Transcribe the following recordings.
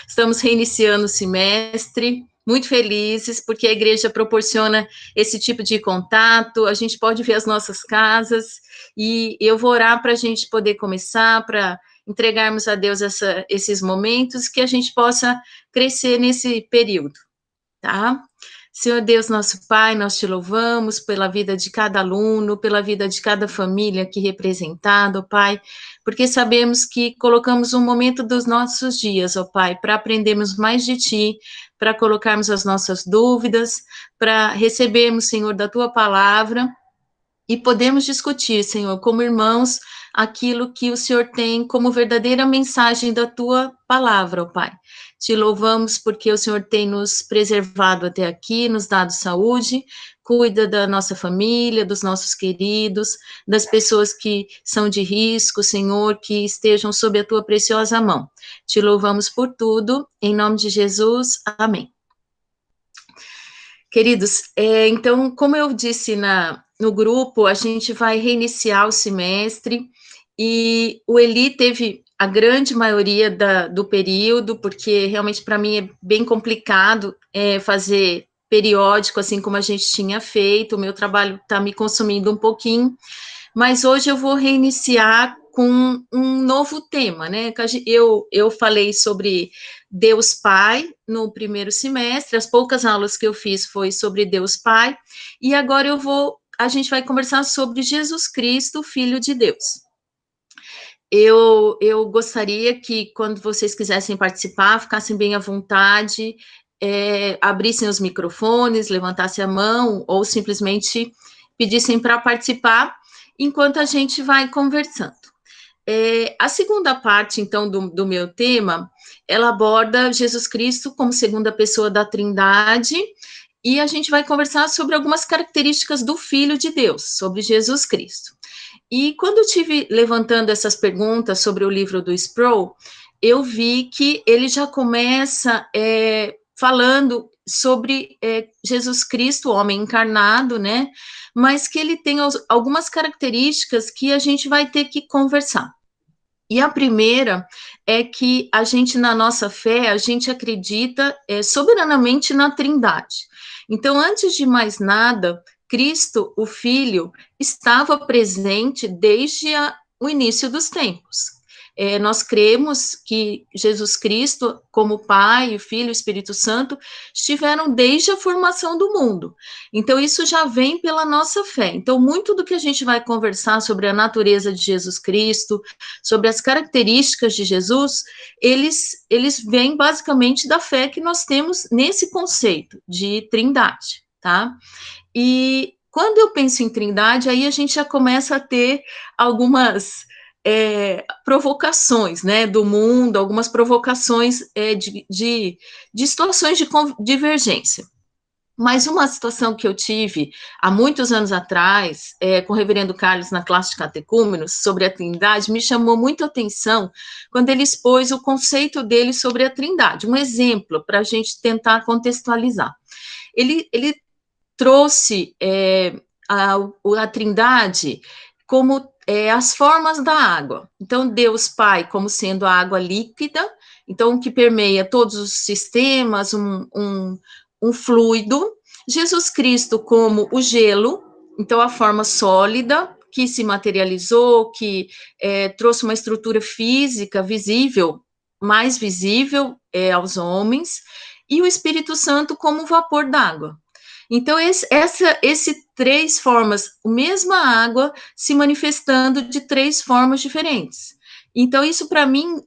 Estamos reiniciando o semestre, muito felizes, porque a igreja proporciona esse tipo de contato, a gente pode ver as nossas casas, e eu vou orar para a gente poder começar, para entregarmos a Deus esses momentos, que a gente possa crescer nesse período, tá? Senhor Deus, nosso Pai, nós te louvamos pela vida de cada aluno, pela vida de cada família aqui representada, ó Pai, porque sabemos que colocamos um momento dos nossos dias, ó Pai, para aprendermos mais de Ti, para colocarmos as nossas dúvidas, para recebermos, Senhor, da Tua palavra, e podemos discutir, Senhor, como irmãos, aquilo que o Senhor tem como verdadeira mensagem da Tua palavra, ó Pai. Te louvamos porque o Senhor tem nos preservado até aqui, nos dado saúde, cuida da nossa família, dos nossos queridos, das pessoas que são de risco, Senhor, que estejam sob a Tua preciosa mão. Te louvamos por tudo, em nome de Jesus, amém. Queridos, então, como eu disse no grupo, a gente vai reiniciar o semestre, e o Eli teve a grande maioria do período, porque realmente para mim é bem complicado fazer periódico, assim como a gente tinha feito, o meu trabalho está me consumindo um pouquinho, mas hoje eu vou reiniciar com um novo tema, né? Eu falei sobre Deus Pai no primeiro semestre, as poucas aulas que eu fiz foi sobre Deus Pai, e agora a gente vai conversar sobre Jesus Cristo, Filho de Deus. Eu gostaria que, quando vocês quisessem participar, ficassem bem à vontade, abrissem os microfones, levantassem a mão, ou simplesmente pedissem para participar, enquanto a gente vai conversando. A segunda parte, então, do meu tema, ela aborda Jesus Cristo como segunda pessoa da Trindade, e a gente vai conversar sobre algumas características do Filho de Deus, sobre Jesus Cristo. E quando eu tive levantando essas perguntas sobre o livro do Sproul, eu vi que ele já começa falando sobre Jesus Cristo, o homem encarnado, né? Mas que ele tem algumas características que a gente vai ter que conversar. E a primeira é que a gente, na nossa fé, a gente acredita soberanamente na Trindade. Então, antes de mais nada, Cristo, o Filho, estava presente desde o início dos tempos. Nós cremos que Jesus Cristo, como Pai, Filho e Espírito Santo, estiveram desde a formação do mundo. Então, isso já vem pela nossa fé. Então, muito do que a gente vai conversar sobre a natureza de Jesus Cristo, sobre as características de Jesus, eles vêm basicamente da fé que nós temos nesse conceito de Trindade, tá? E quando eu penso em Trindade, aí a gente já começa a ter algumas provocações, né, do mundo, algumas provocações de situações de divergência. Mas uma situação que eu tive há muitos anos atrás, com o reverendo Carlos na classe de catecúmenos, sobre a Trindade, me chamou muito a atenção quando ele expôs o conceito dele sobre a Trindade, um exemplo para a gente tentar contextualizar. Ele trouxe a Trindade como as formas da água. Então, Deus Pai como sendo a água líquida, então que permeia todos os sistemas, um fluido. Jesus Cristo como o gelo, então a forma sólida, que se materializou, que trouxe uma estrutura física visível, mais visível aos homens, e o Espírito Santo como o vapor d'água. Então, esse três formas, a mesma água se manifestando de três formas diferentes. Então, isso para mim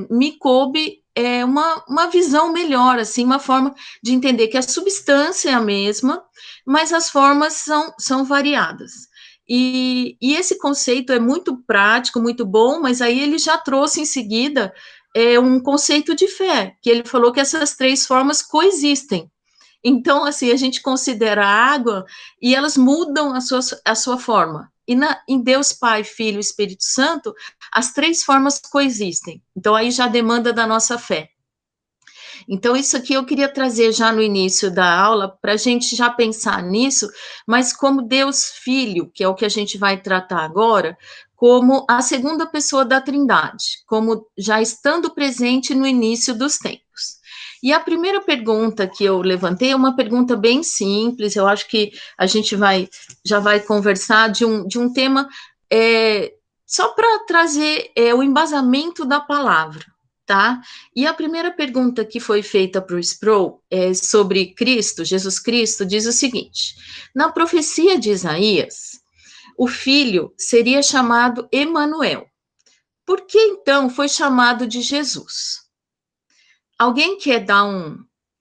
me coube uma visão melhor, assim, uma forma de entender que a substância é a mesma, mas as formas são variadas. E esse conceito é muito prático, muito bom, mas aí ele já trouxe em seguida um conceito de fé, que ele falou que essas três formas coexistem. Então, assim, a gente considera a água e elas mudam a sua forma. E em Deus Pai, Filho e Espírito Santo, as três formas coexistem. Então, aí já demanda da nossa fé. Então, isso aqui eu queria trazer já no início da aula, para a gente já pensar nisso, mas como Deus Filho, que é o que a gente vai tratar agora, como a segunda pessoa da Trindade, como já estando presente no início dos tempos. E a primeira pergunta que eu levantei é uma pergunta bem simples, eu acho que a gente já vai conversar de um tema só para trazer o embasamento da palavra, tá? E a primeira pergunta que foi feita para o Sproul sobre Cristo, Jesus Cristo, diz o seguinte: na profecia de Isaías, o filho seria chamado Emanuel. Por que então foi chamado de Jesus? Alguém quer dar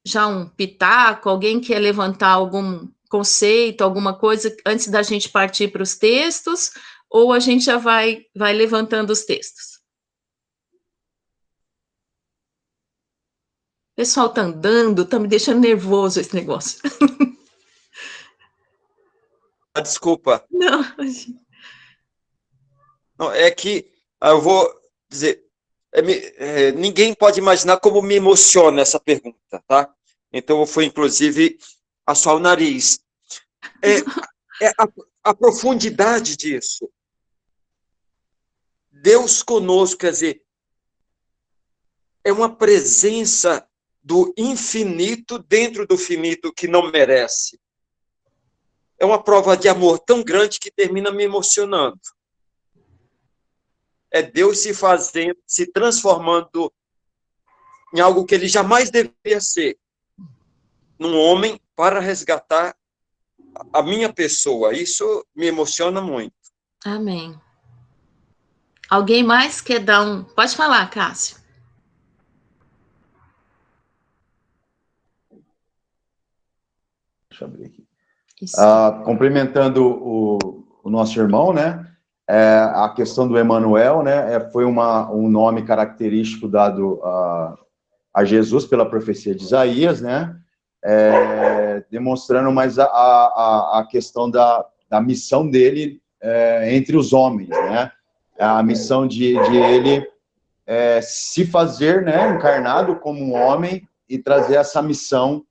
já um pitaco? Alguém quer levantar algum conceito, alguma coisa antes da gente partir para os textos? Ou a gente já vai levantando os textos? O pessoal tá andando, tá me deixando nervoso esse negócio. Desculpa. Não. Não, é que eu vou dizer, ninguém pode imaginar como me emociona essa pergunta, tá? Então eu fui, inclusive, assoar o nariz. A profundidade disso. Deus conosco, quer dizer, é uma presença do infinito dentro do finito que não merece. É uma prova de amor tão grande que termina me emocionando. É Deus se fazendo, se transformando em algo que ele jamais deveria ser, num homem para resgatar a minha pessoa. Isso me emociona muito. Amém. Alguém mais quer dar um... Pode falar, Cássio. Deixa eu abrir aqui. Complementando o nosso irmão, né? A questão do Emanuel, né? Foi um nome característico dado a Jesus pela profecia de Isaías, né? Demonstrando mais a questão da missão dele entre os homens, né? A missão de ele se fazer, né, encarnado como um homem e trazer essa missão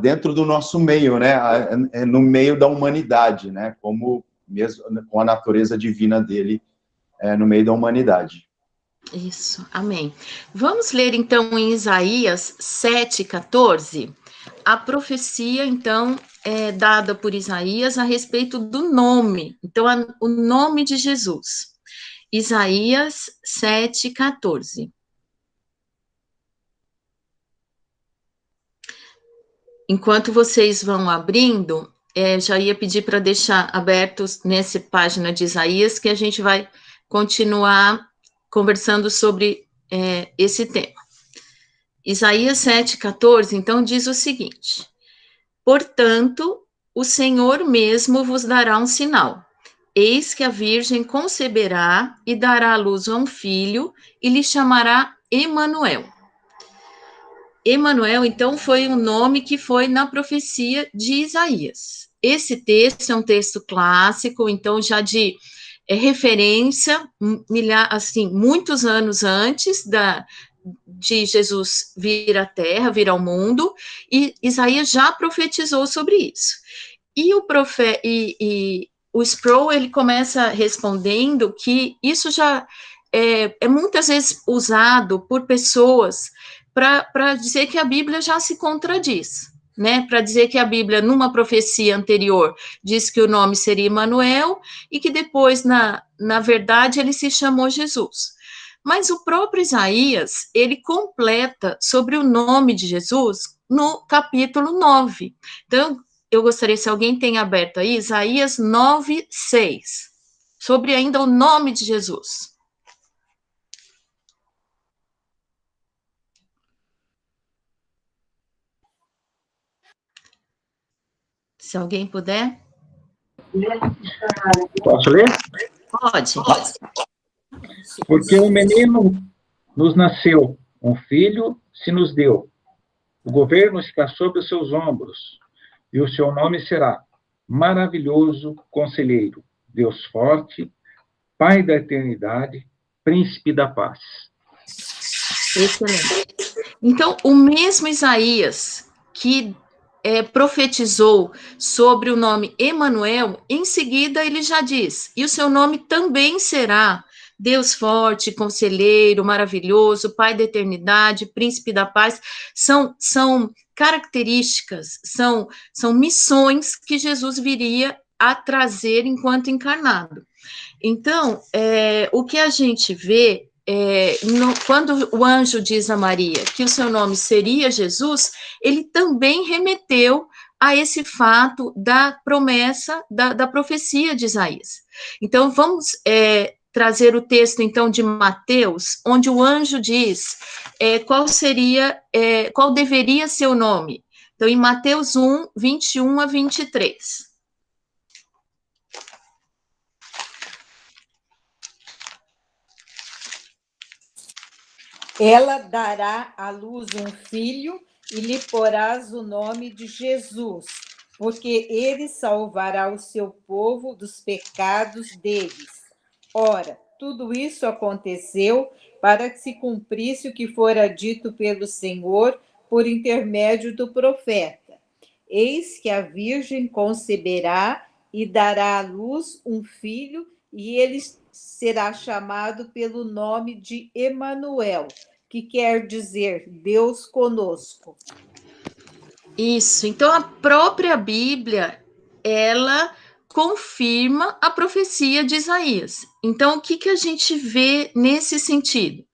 dentro do nosso meio, né, no meio da humanidade, né, como mesmo com a natureza divina dele no meio da humanidade. Isso, amém. Vamos ler então em Isaías 7,14, a profecia então dada por Isaías a respeito do nome, então o nome de Jesus. Isaías 7,14. Enquanto vocês vão abrindo, já ia pedir para deixar abertos nessa página de Isaías, que a gente vai continuar conversando sobre esse tema. Isaías 7,14, então, diz o seguinte: portanto, o Senhor mesmo vos dará um sinal. Eis que a Virgem conceberá e dará à luz a um filho, e lhe chamará Emanuel. Emanuel, então, foi um nome que foi na profecia de Isaías. Esse texto é um texto clássico, então, já de referência, assim, muitos anos antes de Jesus vir à Terra, vir ao mundo, e Isaías já profetizou sobre isso. E o Sproul, ele começa respondendo que isso já é muitas vezes usado por pessoas para dizer que a Bíblia já se contradiz, né? Para dizer que a Bíblia, numa profecia anterior, diz que o nome seria Emanuel e que depois, na verdade, ele se chamou Jesus. Mas o próprio Isaías, ele completa sobre o nome de Jesus no capítulo 9. Então, eu gostaria, se alguém tem aberto aí, Isaías 9:6, sobre ainda o nome de Jesus. Se alguém puder. Posso ler? Pode. Porque um menino nos nasceu, um filho se nos deu. O governo está sobre os seus ombros, e o seu nome será Maravilhoso Conselheiro, Deus Forte, Pai da Eternidade, Príncipe da Paz. Excelente. Então, o mesmo Isaías que profetizou sobre o nome Emanuel, em seguida ele já diz, e o seu nome também será Deus forte, conselheiro, maravilhoso, Pai da eternidade, príncipe da paz, são características, são missões que Jesus viria a trazer enquanto encarnado. Então, o que a gente vê, quando o anjo diz a Maria que o seu nome seria Jesus, ele também remeteu a esse fato da promessa, da profecia de Isaías. Então, vamos trazer o texto, então, de Mateus, onde o anjo diz qual deveria ser o nome. Então, em Mateus 1, 21 a 23. Ela dará à luz um filho e lhe porás o nome de Jesus, porque ele salvará o seu povo dos pecados deles. Ora, tudo isso aconteceu para que se cumprisse o que fora dito pelo Senhor por intermédio do profeta. Eis que a Virgem conceberá e dará à luz um filho, e ele será chamado pelo nome de Emanuel, que quer dizer Deus conosco. Isso, então a própria Bíblia, ela confirma a profecia de Isaías. Então, o que a gente vê nesse sentido?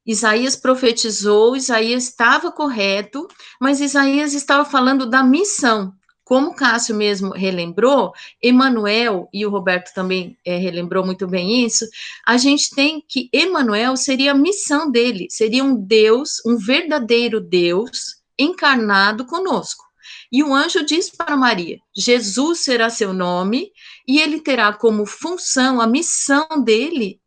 Isaías profetizou, Isaías estava correto, mas Isaías estava falando da missão. Como o Cássio mesmo relembrou, Emanuel, e o Roberto também relembrou muito bem isso, a gente tem que Emanuel seria a missão dele, seria um Deus, um verdadeiro Deus encarnado conosco. E o anjo diz para Maria, Jesus será seu nome, e ele terá como função, a missão dele,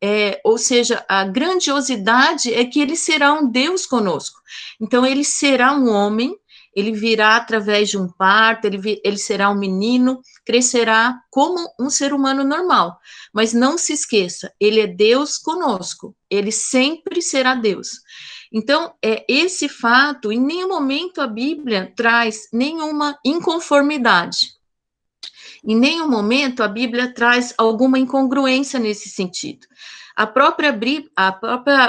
ou seja, a grandiosidade é que ele será um Deus conosco. Então, ele será um homem, ele virá através de um parto, ele será um menino, crescerá como um ser humano normal. Mas não se esqueça, ele é Deus conosco, ele sempre será Deus. Então, esse fato, em nenhum momento a Bíblia traz nenhuma inconformidade. Em nenhum momento a Bíblia traz alguma incongruência nesse sentido. A própria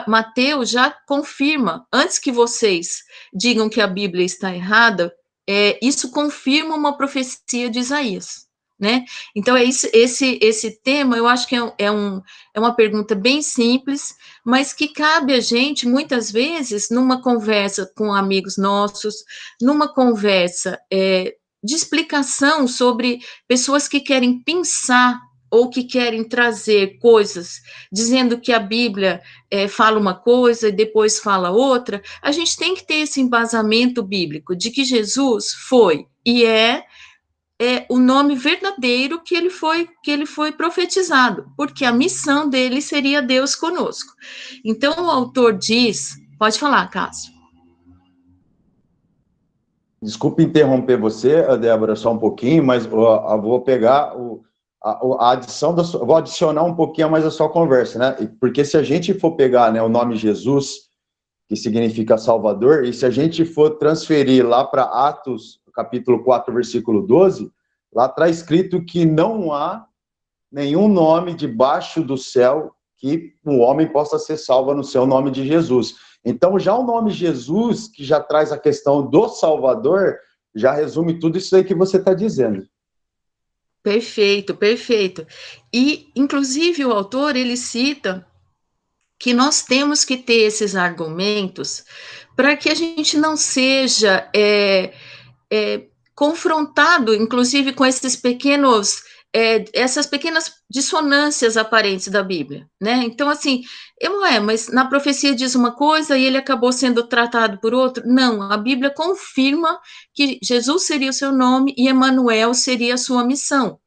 Mateus já confirma, antes que vocês digam que a Bíblia está errada, isso confirma uma profecia de Isaías, né? Então, esse tema, eu acho que é uma pergunta bem simples, mas que cabe a gente, muitas vezes, numa conversa com amigos nossos, numa conversa de explicação sobre pessoas que querem pensar ou que querem trazer coisas, dizendo que a Bíblia fala uma coisa e depois fala outra, a gente tem que ter esse embasamento bíblico de que Jesus foi e é o nome verdadeiro que ele foi profetizado, porque a missão dele seria Deus conosco. Então, o autor diz, pode falar, Cássio. Desculpe interromper você, Débora, só um pouquinho, mas eu vou pegar a adição vou adicionar um pouquinho mais a sua conversa, né? Porque se a gente for pegar, né, o nome Jesus, que significa Salvador, e se a gente for transferir lá para Atos, capítulo 4, versículo 12, lá está escrito que não há nenhum nome debaixo do céu que o homem possa ser salvo no seu nome de Jesus. Então, já o nome Jesus, que já traz a questão do Salvador, já resume tudo isso aí que você está dizendo. Perfeito, perfeito. E, inclusive, o autor, ele cita que nós temos que ter esses argumentos para que a gente não seja confrontado, inclusive, com esses essas pequenas dissonâncias aparentes da Bíblia, né? Então, assim, mas na profecia diz uma coisa e ele acabou sendo tratado por outro? Não, a Bíblia confirma que Jesus seria o seu nome e Emanuel seria a sua missão.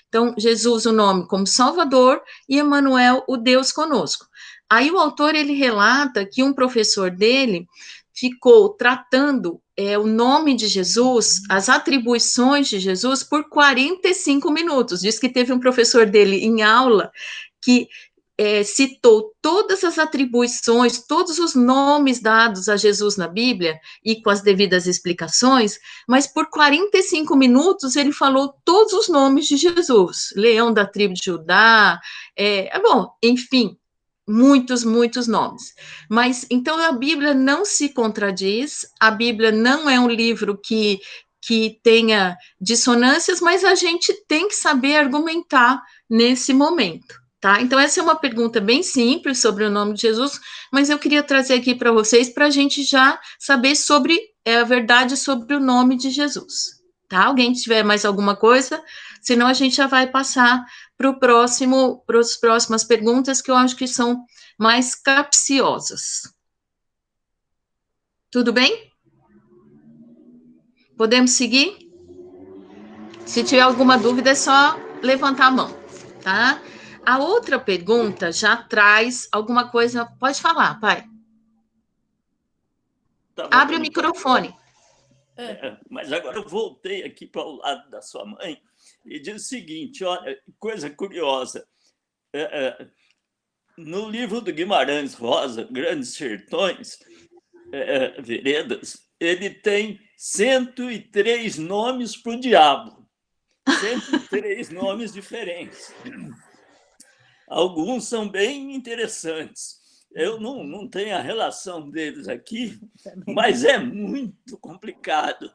Então, Jesus, o nome como Salvador, e Emanuel, o Deus conosco. Aí o autor, ele relata que um professor dele ficou tratando o nome de Jesus, as atribuições de Jesus, por 45 minutos. Diz que teve um professor dele em aula que citou todas as atribuições, todos os nomes dados a Jesus na Bíblia, e com as devidas explicações, mas por 45 minutos ele falou todos os nomes de Jesus, leão da tribo de Judá, bom, enfim. muitos, muitos nomes. Mas, então, a Bíblia não se contradiz, a Bíblia não é um livro que tenha dissonâncias, mas a gente tem que saber argumentar nesse momento, tá? Então, essa é uma pergunta bem simples sobre o nome de Jesus, mas eu queria trazer aqui para vocês, para a gente já saber sobre a verdade sobre o nome de Jesus, tá? Alguém tiver mais alguma coisa? Senão a gente já vai passar para as próximas perguntas, que eu acho que são mais capciosas. Tudo bem? Podemos seguir? Se tiver alguma dúvida, é só levantar a mão, tá? A outra pergunta já traz alguma coisa. Pode falar, pai. Abre o microfone. Mas agora eu voltei aqui para o lado da sua mãe e diz o seguinte, olha, coisa curiosa. No livro do Guimarães Rosa, Grandes Sertões, Veredas, ele tem 103 nomes para o diabo. 103 nomes diferentes. Alguns são bem interessantes. Eu não tenho a relação deles aqui, mas é muito complicado.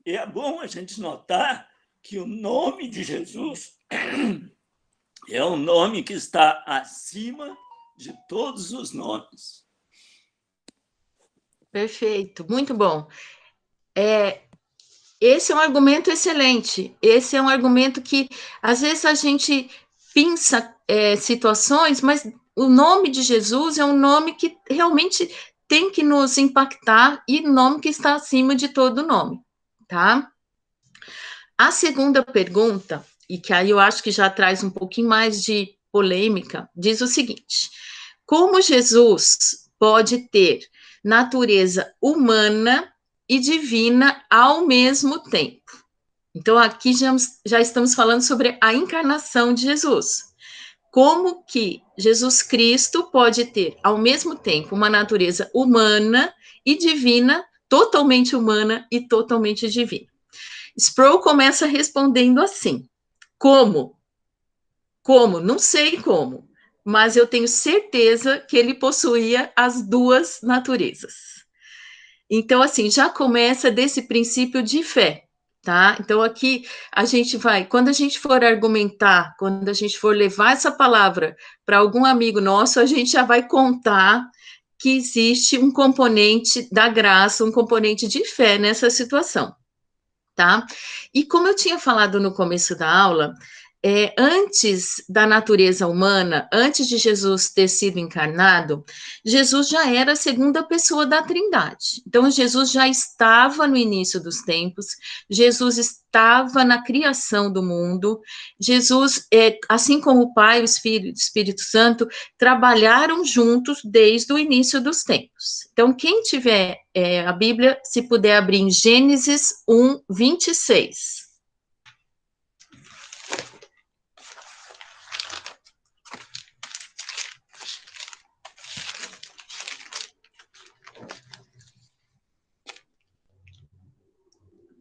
E é bom a gente notar que o nome de Jesus é um nome que está acima de todos os nomes. Perfeito, muito bom. Esse é um argumento excelente. Esse é um argumento que, às vezes, a gente pensa situações, mas o nome de Jesus é um nome que realmente tem que nos impactar e nome que está acima de todo nome, tá? A segunda pergunta, e que aí eu acho que já traz um pouquinho mais de polêmica, diz o seguinte: como Jesus pode ter natureza humana e divina ao mesmo tempo? Então, aqui já estamos falando sobre a encarnação de Jesus. Como que Jesus Cristo pode ter, ao mesmo tempo, uma natureza humana e divina, totalmente humana e totalmente divina? Sproul começa respondendo assim: como? Como? Não sei como, mas eu tenho certeza que ele possuía as duas naturezas. Então, assim, já começa desse princípio de fé, tá? Então, aqui a gente vai, quando a gente for argumentar, quando a gente for levar essa palavra para algum amigo nosso, a gente já vai contar que existe um componente da graça, um componente de fé nessa situação, tá? E como eu tinha falado no começo da aula, antes da natureza humana, antes de Jesus ter sido encarnado, Jesus já era a segunda pessoa da Trindade. Então, Jesus já estava no início dos tempos, Jesus estava na criação do mundo, Jesus, assim como o Pai, o Espírito Santo, trabalharam juntos desde o início dos tempos. Então, quem tiver a Bíblia, se puder abrir em Gênesis 1, 26.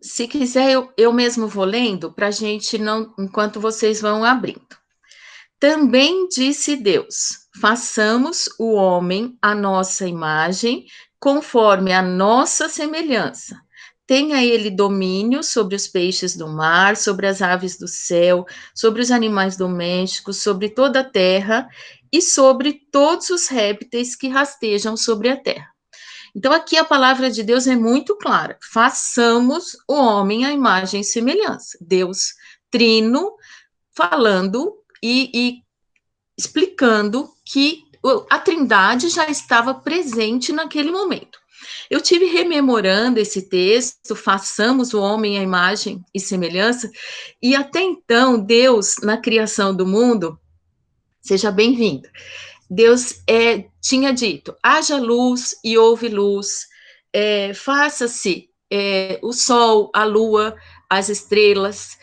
Se quiser, eu mesmo vou lendo, para a gente não, enquanto vocês vão abrindo. Também disse Deus: façamos o homem à nossa imagem, conforme a nossa semelhança. Tenha ele domínio sobre os peixes do mar, sobre as aves do céu, sobre os animais domésticos, sobre toda a terra e sobre todos os répteis que rastejam sobre a terra. Então, aqui a palavra de Deus é muito clara: façamos o homem à imagem e semelhança. Deus trino, falando e explicando que a Trindade já estava presente naquele momento. Eu tive rememorando esse texto, façamos o homem à imagem e semelhança, e até então, Deus, na criação do mundo, seja bem-vindo, Deus tinha dito: haja luz e houve luz, faça-se o sol, a lua, as estrelas,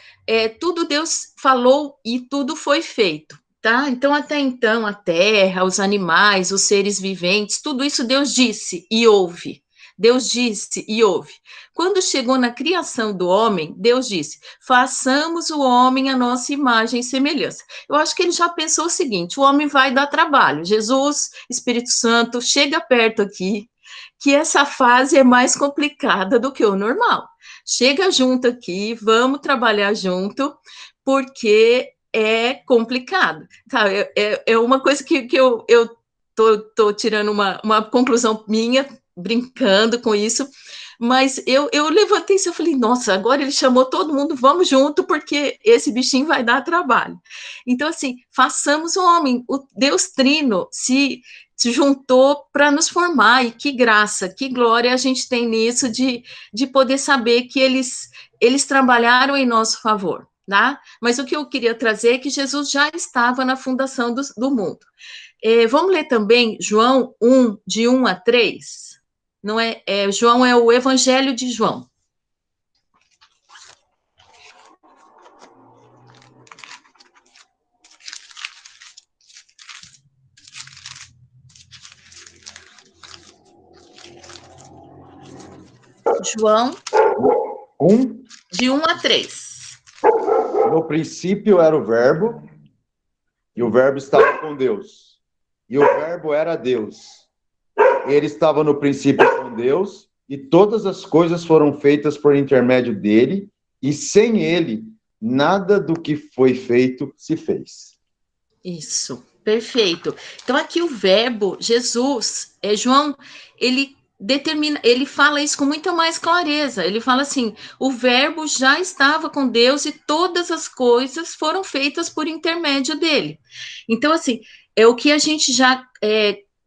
tudo Deus falou e tudo foi feito, tá? Então, até então, a terra, os animais, os seres viventes, tudo isso Deus disse e houve. Deus disse e houve. Quando chegou na criação do homem, Deus disse: façamos o homem à nossa imagem e semelhança. Eu acho que ele já pensou o seguinte: o homem vai dar trabalho. Jesus, Espírito Santo, chega perto aqui, que essa fase é mais complicada do que o normal. Chega junto aqui, vamos trabalhar junto, porque é complicado. Tá? É uma coisa que eu tô tirando uma conclusão minha, brincando com isso, mas eu levantei isso e falei, nossa, agora ele chamou todo mundo, vamos junto, porque esse bichinho vai dar trabalho. Então, assim, façamos o homem, o Deus Trino se juntou para nos formar, e que graça, que glória a gente tem nisso, de poder saber que eles trabalharam em nosso favor, tá? Mas o que eu queria trazer é que Jesus já estava na fundação do mundo. Vamos ler também João 1, de 1 a 3? Não João é o Evangelho de João. João 1. De 1 a 3. No princípio era o Verbo, e o Verbo estava com Deus. E o Verbo era Deus. Ele estava no princípio com Deus, e todas as coisas foram feitas por intermédio dele, e sem ele, nada do que foi feito se fez. Isso, perfeito. Então, aqui o verbo, Jesus, João, ele determina, ele fala isso com muita mais clareza. Ele fala assim: o verbo já estava com Deus e todas as coisas foram feitas por intermédio dele. Então, assim, o que a gente já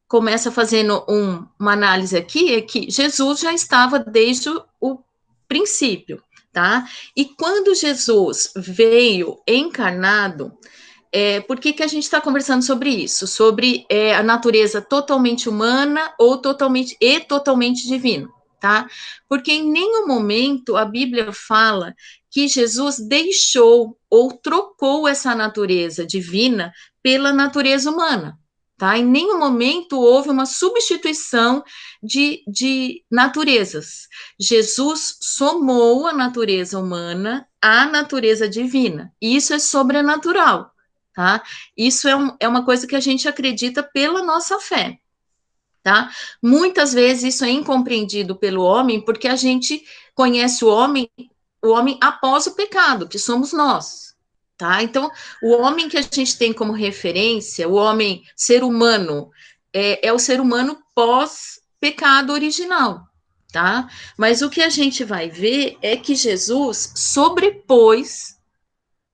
começa fazendo uma análise aqui é que Jesus já estava desde o princípio, tá? E quando Jesus veio encarnado, por que a gente está conversando sobre isso? Sobre a natureza totalmente humana ou totalmente divina, tá? Porque em nenhum momento a Bíblia fala que Jesus deixou ou trocou essa natureza divina pela natureza humana, tá? Em nenhum momento houve uma substituição de naturezas. Jesus somou a natureza humana à natureza divina, e isso é sobrenatural. Tá? Isso é uma coisa que a gente acredita pela nossa fé, tá? Muitas vezes isso é incompreendido pelo homem, porque a gente conhece o homem após o pecado, que somos nós, tá? Então, o homem que a gente tem como referência, o homem, ser humano, é o ser humano pós-pecado original, tá? Mas o que a gente vai ver é que Jesus sobrepôs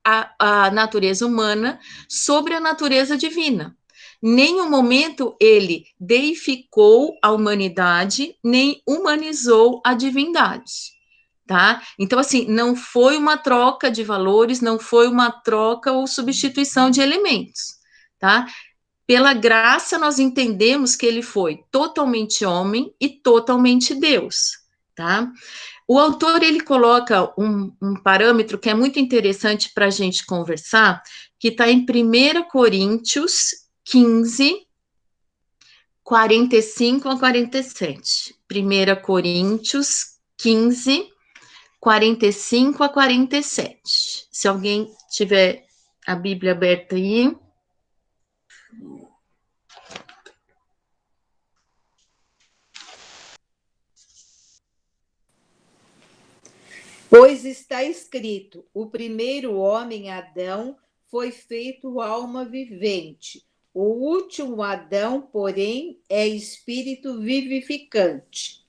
a natureza humana sobre a natureza divina. Nenhum momento ele deificou a humanidade, nem humanizou a divindade, tá? Então, assim, não foi uma troca de valores, não foi uma troca ou substituição de elementos, tá? Pela graça, nós entendemos que ele foi totalmente homem e totalmente Deus, tá? O autor, ele coloca um parâmetro que é muito interessante para a gente conversar, que está em 1 Coríntios 15, 45 a 47. 1 Coríntios 15, 45 a 47. Se alguém tiver a Bíblia aberta aí. Pois está escrito: o primeiro homem, Adão, foi feito alma vivente. O último Adão, porém, é espírito vivificante.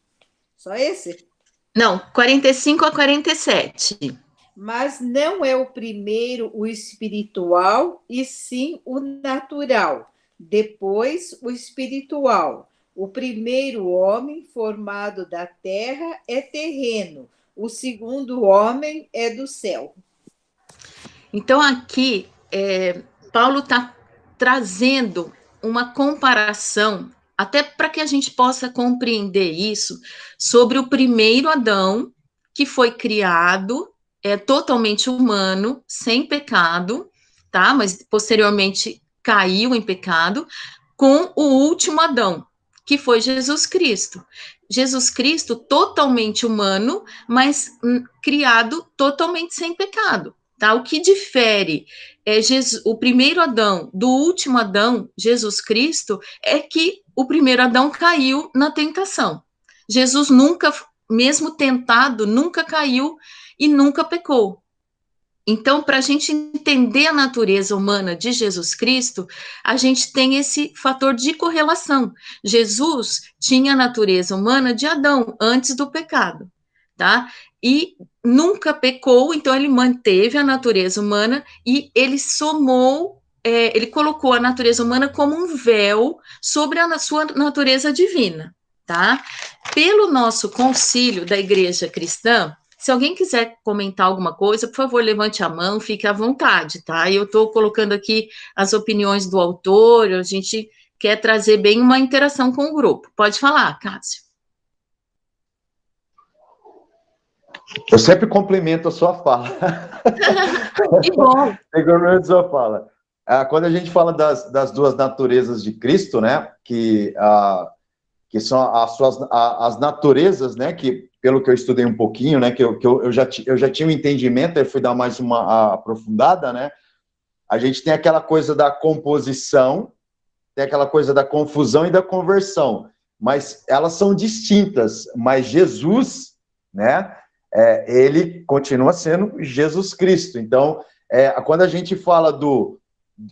Só esse? Não, 45 a 47. Mas não é o primeiro o espiritual, e sim o natural. Depois, o espiritual. O primeiro homem formado da terra é terreno. O segundo homem é do céu. Então, aqui, Paulo está trazendo uma comparação, até para que a gente possa compreender isso, sobre o primeiro Adão, que foi criado, totalmente humano, sem pecado, tá? Mas posteriormente caiu em pecado, com o último Adão, que foi Jesus Cristo. Jesus Cristo totalmente humano, mas criado totalmente sem pecado, tá? O que difere o primeiro Adão do último Adão, Jesus Cristo, é que o primeiro Adão caiu na tentação. Jesus nunca, mesmo tentado, nunca caiu e nunca pecou. Então, para a gente entender a natureza humana de Jesus Cristo, a gente tem esse fator de correlação. Jesus tinha a natureza humana de Adão, antes do pecado, tá? E nunca pecou, então ele manteve a natureza humana e ele ele colocou a natureza humana como um véu sobre a sua natureza divina, tá? Pelo nosso concílio da Igreja Cristã, se alguém quiser comentar alguma coisa, por favor, levante a mão, fique à vontade, tá? Eu estou colocando aqui as opiniões do autor, a gente quer trazer bem uma interação com o grupo. Pode falar, Cássio. Eu sempre complemento a sua fala. Que bom. Eu sua fala. Quando a gente fala das duas naturezas de Cristo, né, que são as naturezas, né, que pelo que eu estudei um pouquinho, né, que eu já tinha um entendimento, aí fui dar mais uma aprofundada, né, a gente tem aquela coisa da composição, tem aquela coisa da confusão e da conversão, mas elas são distintas, mas Jesus, né, ele continua sendo Jesus Cristo. Então, quando a gente fala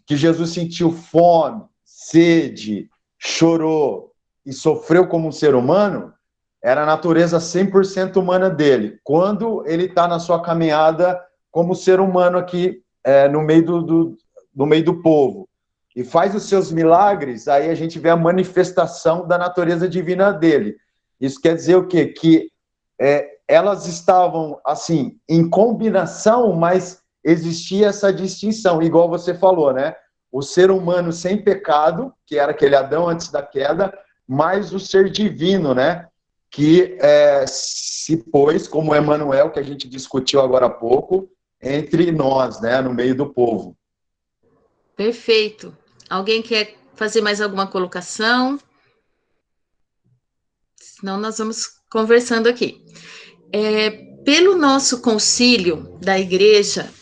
que Jesus sentiu fome, sede, chorou e sofreu como um ser humano, era a natureza 100% humana dele. Quando ele está na sua caminhada como ser humano aqui no meio do povo e faz os seus milagres, aí a gente vê a manifestação da natureza divina dele. Isso quer dizer o quê? Que elas estavam, assim, em combinação, mas existia essa distinção, igual você falou, né? O ser humano sem pecado, que era aquele Adão antes da queda, mais o ser divino, né? Que se pôs, como Emmanuel, que a gente discutiu agora há pouco, entre nós, né? No meio do povo. Perfeito. Alguém quer fazer mais alguma colocação? Senão nós vamos conversando aqui. Pelo nosso concílio da Igreja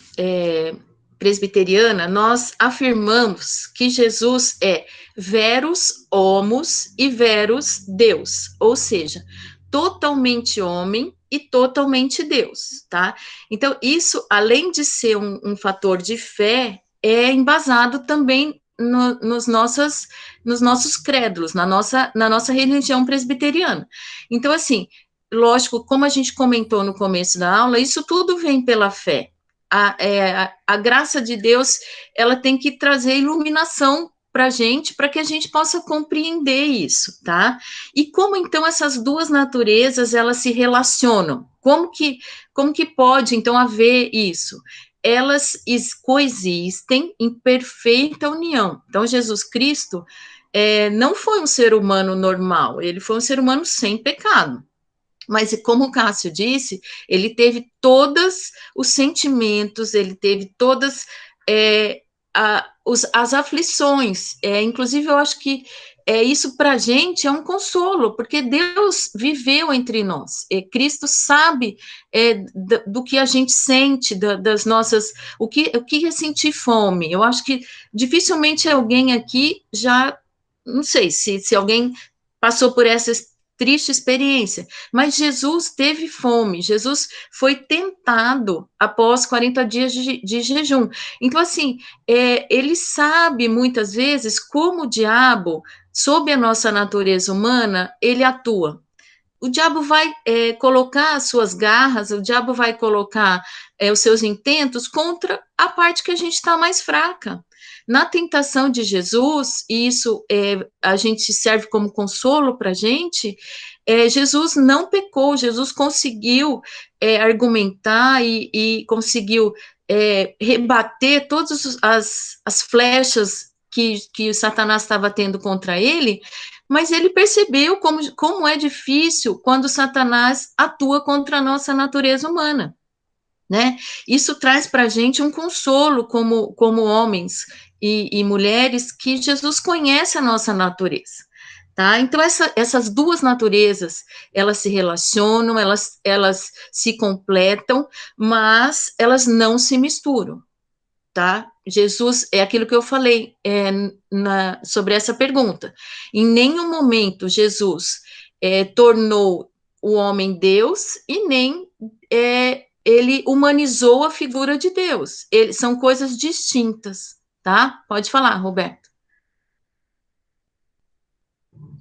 Presbiteriana, nós afirmamos que Jesus é verus homus e verus Deus, ou seja, totalmente homem e totalmente Deus, tá? Então, isso, além de ser um fator de fé, é embasado também nos nossos crédulos, na nossa religião presbiteriana. Então, assim, lógico, como a gente comentou no começo da aula, isso tudo vem pela fé. A graça de Deus, ela tem que trazer iluminação para a gente, para que a gente possa compreender isso, tá? E como, então, essas duas naturezas, elas se relacionam? Como que pode, então, haver isso? Elas coexistem em perfeita união. Então, Jesus Cristo não foi um ser humano normal, ele foi um ser humano sem pecado. Mas, como o Cássio disse, ele teve todos os sentimentos, ele teve todas as aflições. Inclusive, eu acho que isso para a gente é um consolo, porque Deus viveu entre nós. Cristo sabe do que a gente sente, das nossas... O que é sentir fome? Eu acho que dificilmente alguém aqui já... Não sei se alguém passou por essa triste experiência, mas Jesus teve fome, Jesus foi tentado após 40 dias de jejum. Então, assim, ele sabe muitas vezes como o diabo, sob a nossa natureza humana, ele atua. O diabo vai colocar as suas garras, o diabo vai colocar os seus intentos contra a parte que a gente está mais fraca. Na tentação de Jesus, e isso a gente serve como consolo para a gente, Jesus não pecou, Jesus conseguiu argumentar e conseguiu rebater todas as flechas que o Satanás estava tendo contra ele, mas ele percebeu como é difícil quando Satanás atua contra a nossa natureza humana, né? Isso traz para a gente um consolo como homens e mulheres que Jesus conhece a nossa natureza, Tá? Então, essas duas naturezas, elas se relacionam, elas se completam, mas elas não se misturam, tá? Jesus, é aquilo que eu falei sobre essa pergunta. Em nenhum momento Jesus tornou o homem Deus e nem ele humanizou a figura de Deus. São coisas distintas, tá? Pode falar, Roberto.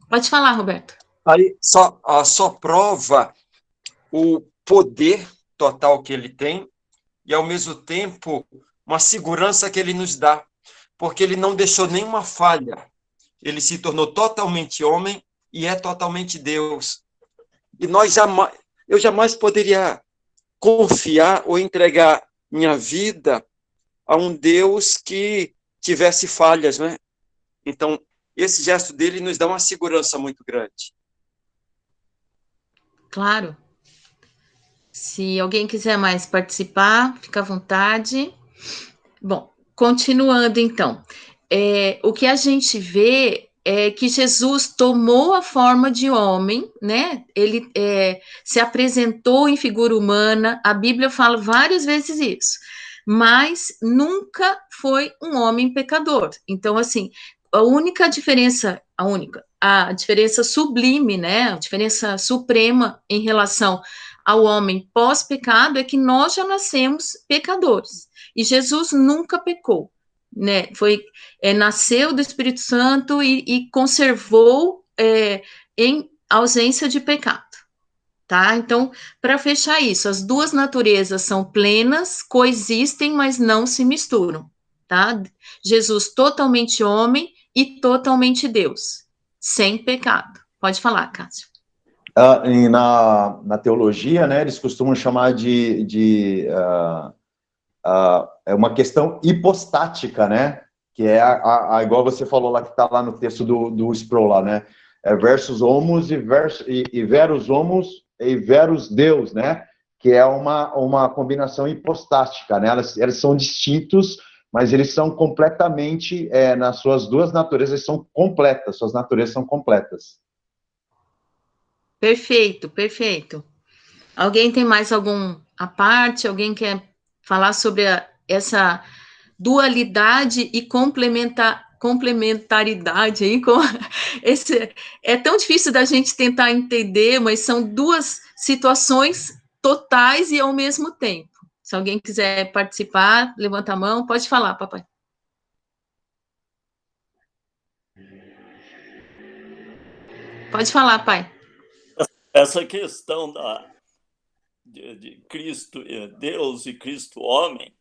Pode falar, Roberto. Aí só prova o poder total que ele tem e, ao mesmo tempo, uma segurança que ele nos dá, porque ele não deixou nenhuma falha. Ele se tornou totalmente homem e é totalmente Deus. E eu jamais poderia confiar ou entregar minha vida a um Deus que tivesse falhas, né? Então, esse gesto dele nos dá uma segurança muito grande. Claro. Se alguém quiser mais participar, fica à vontade. Bom, continuando então. O que a gente vê é que Jesus tomou a forma de homem, né? Ele se apresentou em figura humana, a Bíblia fala várias vezes isso, mas nunca foi um homem pecador. Então, assim, a diferença sublime, né? A diferença suprema em relação ao homem pós-pecado é que nós já nascemos pecadores. E Jesus nunca pecou, né? Nasceu do Espírito Santo e conservou em ausência de pecado, tá? Então, para fechar isso, as duas naturezas são plenas, coexistem, mas não se misturam, tá? Jesus totalmente homem e totalmente Deus, sem pecado. Pode falar, Cássio. E na teologia, né, eles costumam chamar é uma questão hipostática, né? Que é igual você falou lá, que está lá no texto do Sproul lá, né? Versus homos e verus homos e verus Deus, né? Que é uma combinação hipostática, né? Eles são distintos, mas eles são completamente, nas suas duas naturezas, são completas, suas naturezas são completas. Perfeito, perfeito. Alguém tem mais algum à parte? Alguém quer falar sobre essa dualidade e complementaridade aí? É tão difícil da gente tentar entender, mas são duas situações totais e ao mesmo tempo. Se alguém quiser participar, levanta a mão, pode falar, papai. Pode falar, pai. Essa questão de Cristo Deus e Cristo homem,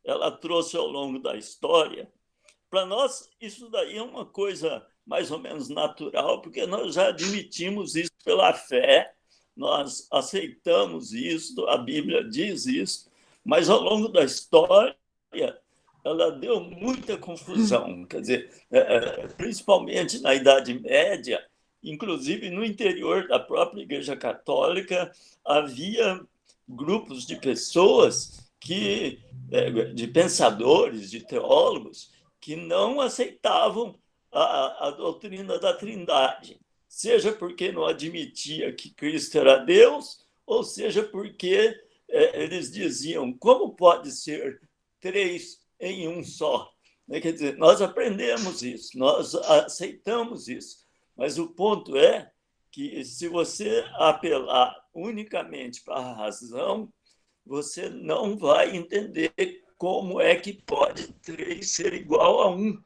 ela trouxe ao longo da história, para nós isso daí é uma coisa mais ou menos natural, porque nós já admitimos isso pela fé, nós aceitamos isso, a Bíblia diz isso, mas ao longo da história ela deu muita confusão, quer dizer, principalmente na Idade Média, inclusive no interior da própria Igreja Católica, havia grupos de pessoas de pensadores, de teólogos, que não aceitavam a doutrina da Trindade, seja porque não admitia que Cristo era Deus, ou seja porque eles diziam, como pode ser três em um só? Quer dizer, nós aprendemos isso, nós aceitamos isso, mas o ponto é que se você apelar unicamente para a razão, você não vai entender como é que pode 3 ser igual a 1.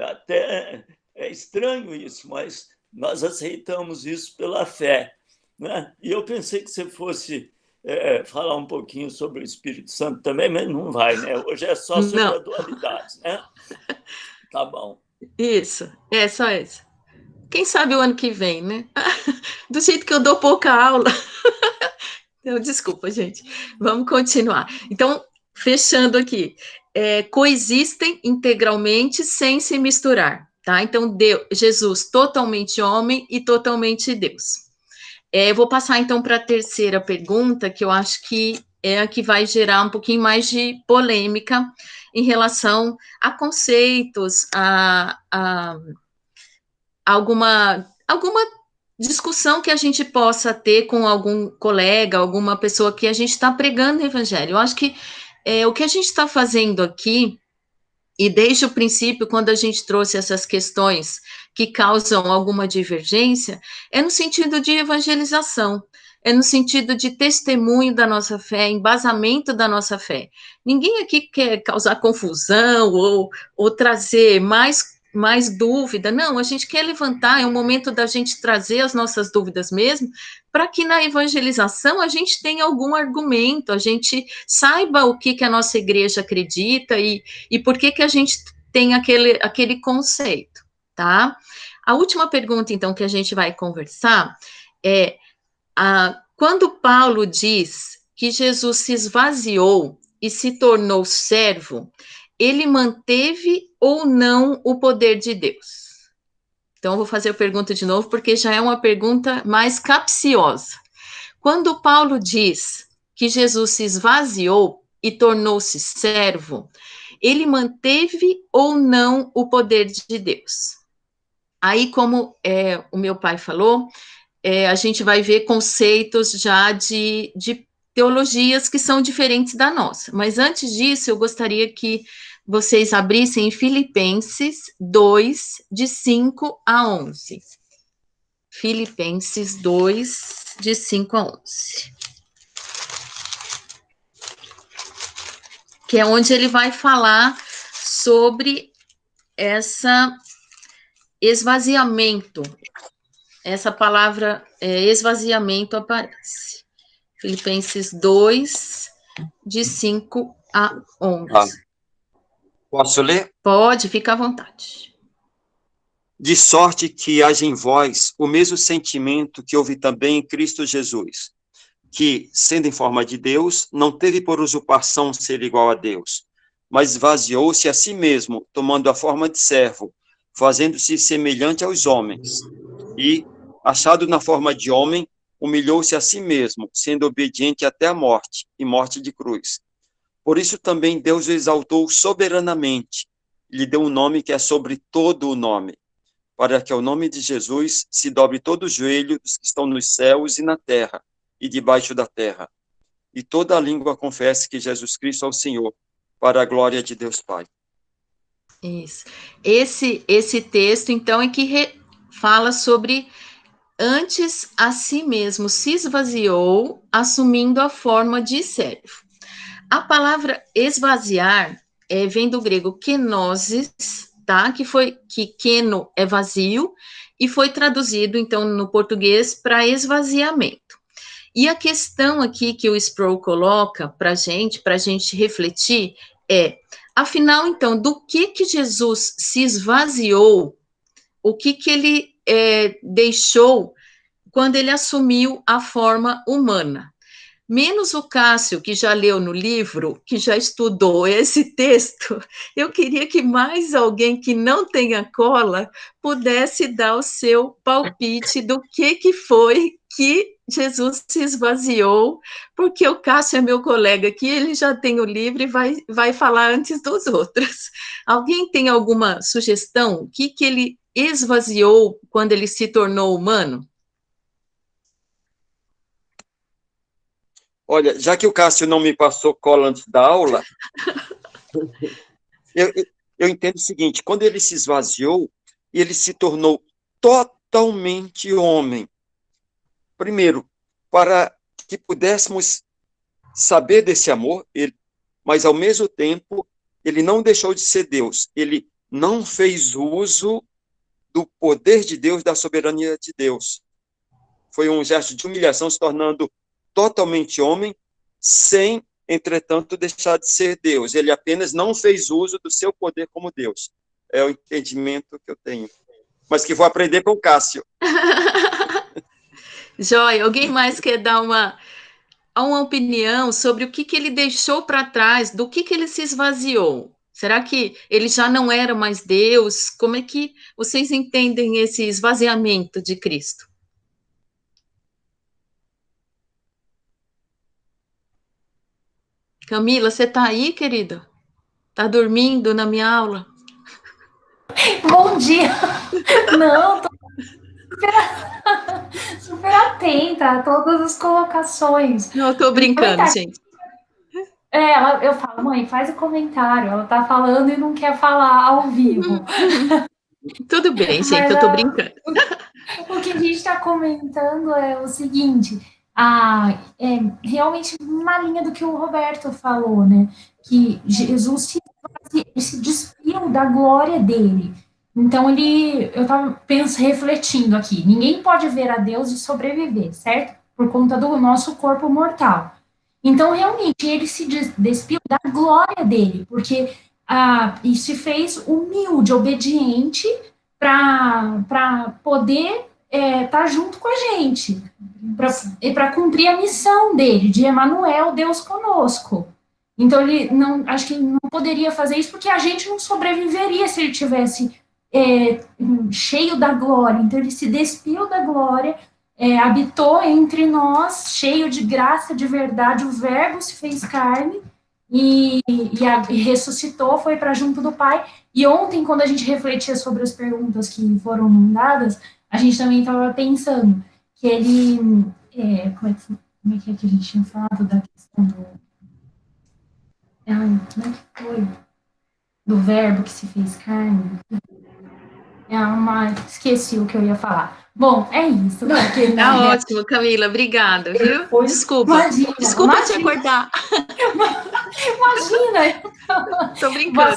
Até é estranho isso, mas nós aceitamos isso pela fé, né? E eu pensei que você fosse falar um pouquinho sobre o Espírito Santo também, mas não vai, né? Hoje é só sobre a dualidade, né? Tá bom. Isso, só isso. Quem sabe o ano que vem, né? Do jeito que eu dou pouca aula. Então, desculpa, gente. Vamos continuar. Então, fechando aqui. Coexistem integralmente sem se misturar, tá? Então, Jesus totalmente homem e totalmente Deus. Vou passar, então, para a terceira pergunta, que eu acho que é a que vai gerar um pouquinho mais de polêmica em relação a conceitos, a alguma discussão que a gente possa ter com algum colega, alguma pessoa que a gente está pregando o evangelho. Eu acho que o que a gente está fazendo aqui, e desde o princípio, quando a gente trouxe essas questões que causam alguma divergência, é no sentido de evangelização, é no sentido de testemunho da nossa fé, embasamento da nossa fé. Ninguém aqui quer causar confusão ou trazer mais dúvida, não, a gente quer levantar, é um momento da gente trazer as nossas dúvidas mesmo, para que na evangelização a gente tenha algum argumento, a gente saiba o que a nossa igreja acredita e por que a gente tem aquele conceito, tá? A última pergunta, então, que a gente vai conversar é, quando Paulo diz que Jesus se esvaziou e se tornou servo, ele manteve ou não o poder de Deus? Então, eu vou fazer a pergunta de novo, porque já é uma pergunta mais capciosa. Quando Paulo diz que Jesus se esvaziou e tornou-se servo, ele manteve ou não o poder de Deus? Aí, como o meu pai falou, a gente vai ver conceitos já de teologias que são diferentes da nossa. Mas antes disso, eu gostaria que vocês abrissem em Filipenses 2, de 5 a 11. Filipenses 2, de 5 a 11. Que é onde ele vai falar sobre esvaziamento. Essa palavra esvaziamento aparece. Filipenses 2, de 5 a 11. Posso ler? Pode, fica à vontade. De sorte que haja em vós o mesmo sentimento que houve também em Cristo Jesus, que, sendo em forma de Deus, não teve por usurpação ser igual a Deus, mas esvaziou-se a si mesmo, tomando a forma de servo, fazendo-se semelhante aos homens. E, achado na forma de homem, humilhou-se a si mesmo, sendo obediente até a morte, e morte de cruz. Por isso também Deus o exaltou soberanamente, e lhe deu um nome que é sobre todo o nome, para que ao nome de Jesus se dobre todo o joelho dos que estão nos céus e na terra, e debaixo da terra, e toda a língua confesse que Jesus Cristo é o Senhor, para a glória de Deus Pai. Isso. Esse texto, então, é que fala sobre antes a si mesmo se esvaziou, assumindo a forma de servo. A palavra esvaziar vem do grego kenosis, tá? Que keno é vazio, e foi traduzido, então, no português para esvaziamento. E a questão aqui que o Sproul coloca para a gente refletir afinal, então, do que Jesus se esvaziou, o que ele deixou quando ele assumiu a forma humana? Menos o Cássio, que já leu no livro, que já estudou esse texto, eu queria que mais alguém que não tenha cola pudesse dar o seu palpite do que foi que Jesus se esvaziou, porque o Cássio é meu colega aqui, ele já tem o livro e vai falar antes dos outros. Alguém tem alguma sugestão? O que ele esvaziou quando ele se tornou humano? Olha, já que o Cássio não me passou cola antes da aula, eu entendo o seguinte, quando ele se esvaziou, ele se tornou totalmente homem. Primeiro, para que pudéssemos saber desse amor, mas ao mesmo tempo, ele não deixou de ser Deus, ele não fez uso do poder de Deus, da soberania de Deus. Foi um gesto de humilhação, se tornando totalmente homem, sem, entretanto, deixar de ser Deus. Ele apenas não fez uso do seu poder como Deus. É o entendimento que eu tenho. Mas que vou aprender com o Cássio. Joia, alguém mais quer dar uma opinião sobre o que ele deixou para trás, do que ele se esvaziou? Será que ele já não era mais Deus? Como é que vocês entendem esse esvaziamento de Cristo? Camila, você está aí, querida? Está dormindo na minha aula? Bom dia! Não, tô super atenta a todas as colocações. Não, eu tô brincando, gente. Eu falo, mãe, faz o comentário. Ela tá falando e não quer falar ao vivo. Tudo bem, gente, Mas eu tô brincando. o que a gente está comentando é o seguinte, realmente na linha do que o Roberto falou, né? Que Jesus se despiu da glória dele. Então eu estava refletindo aqui, ninguém pode ver a Deus e sobreviver, certo? Por conta do nosso corpo mortal. Então, realmente, ele se despiu da glória dele, porque e se fez humilde, obediente, para poder estar junto com a gente, para cumprir a missão dele, de Emanuel, Deus conosco. Então, ele não, acho que não poderia fazer isso, porque a gente não sobreviveria se ele tivesse cheio da glória. Então, ele se despiu da glória, habitou entre nós, cheio de graça, de verdade, o Verbo se fez carne, e ressuscitou, foi para junto do Pai. E ontem, quando a gente refletia sobre as perguntas que foram mandadas, a gente também estava pensando que ele... como é que a gente tinha falado da questão do... como é que foi? Do Verbo que se fez carne? Esqueci o que eu ia falar. Bom, é isso. Porque, Tá ótimo, Camila, obrigada, viu? Desculpa te acordar. Imagina! Tô brincando.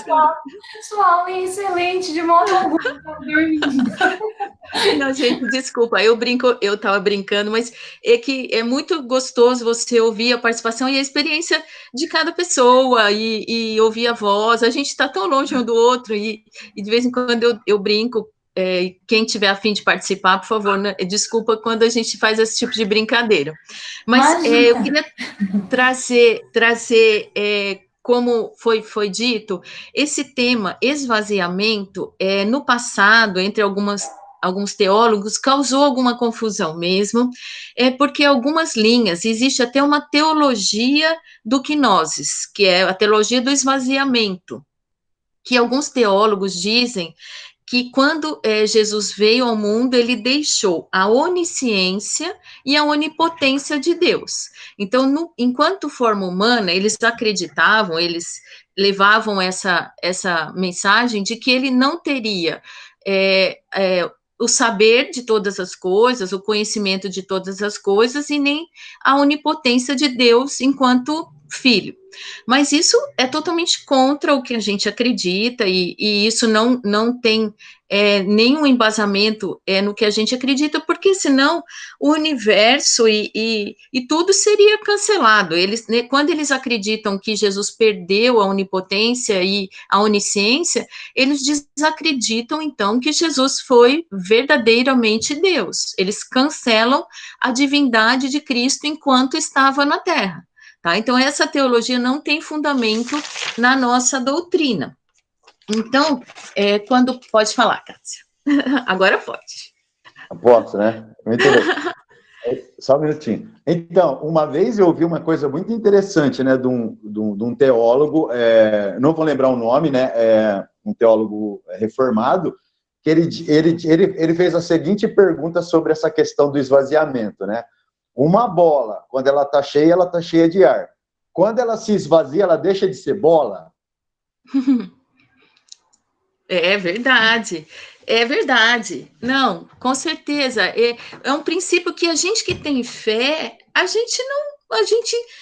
Sua aula é excelente, de modo algum, eu tava dormindo. Não, gente, desculpa, eu tava brincando, mas é que é muito gostoso você ouvir a participação e a experiência de cada pessoa e ouvir a voz. A gente está tão longe um do outro e de vez em quando eu brinco. Quem tiver a fim de participar, por favor, né? Desculpa quando a gente faz esse tipo de brincadeira. Mas eu queria trazer como foi dito, esse tema esvaziamento, no passado, entre alguns teólogos, causou alguma confusão mesmo, porque algumas linhas, existe até uma teologia do kenosis, que é a teologia do esvaziamento, que alguns teólogos dizem que quando Jesus veio ao mundo, ele deixou a onisciência e a onipotência de Deus. Então, enquanto forma humana, eles acreditavam, eles levavam essa mensagem de que ele não teria o saber de todas as coisas, o conhecimento de todas as coisas, e nem a onipotência de Deus enquanto filho. Mas isso é totalmente contra o que a gente acredita, e isso não tem nenhum embasamento no que a gente acredita, porque senão o universo e tudo seria cancelado. Quando eles acreditam que Jesus perdeu a onipotência e a onisciência, eles desacreditam, então, que Jesus foi verdadeiramente Deus. Eles cancelam a divindade de Cristo enquanto estava na Terra. Tá? Então, essa teologia não tem fundamento na nossa doutrina. Então, quando... Pode falar, Cássia. Agora pode. Posso, né? Muito bem. Só um minutinho. Então, uma vez eu ouvi uma coisa muito interessante, né, de um teólogo, não vou lembrar o nome, né, um teólogo reformado, que ele fez a seguinte pergunta sobre essa questão do esvaziamento, né? Uma bola, quando ela está cheia de ar. Quando ela se esvazia, ela deixa de ser bola? É verdade. É verdade. Não, com certeza. É um princípio que a gente que tem fé, a gente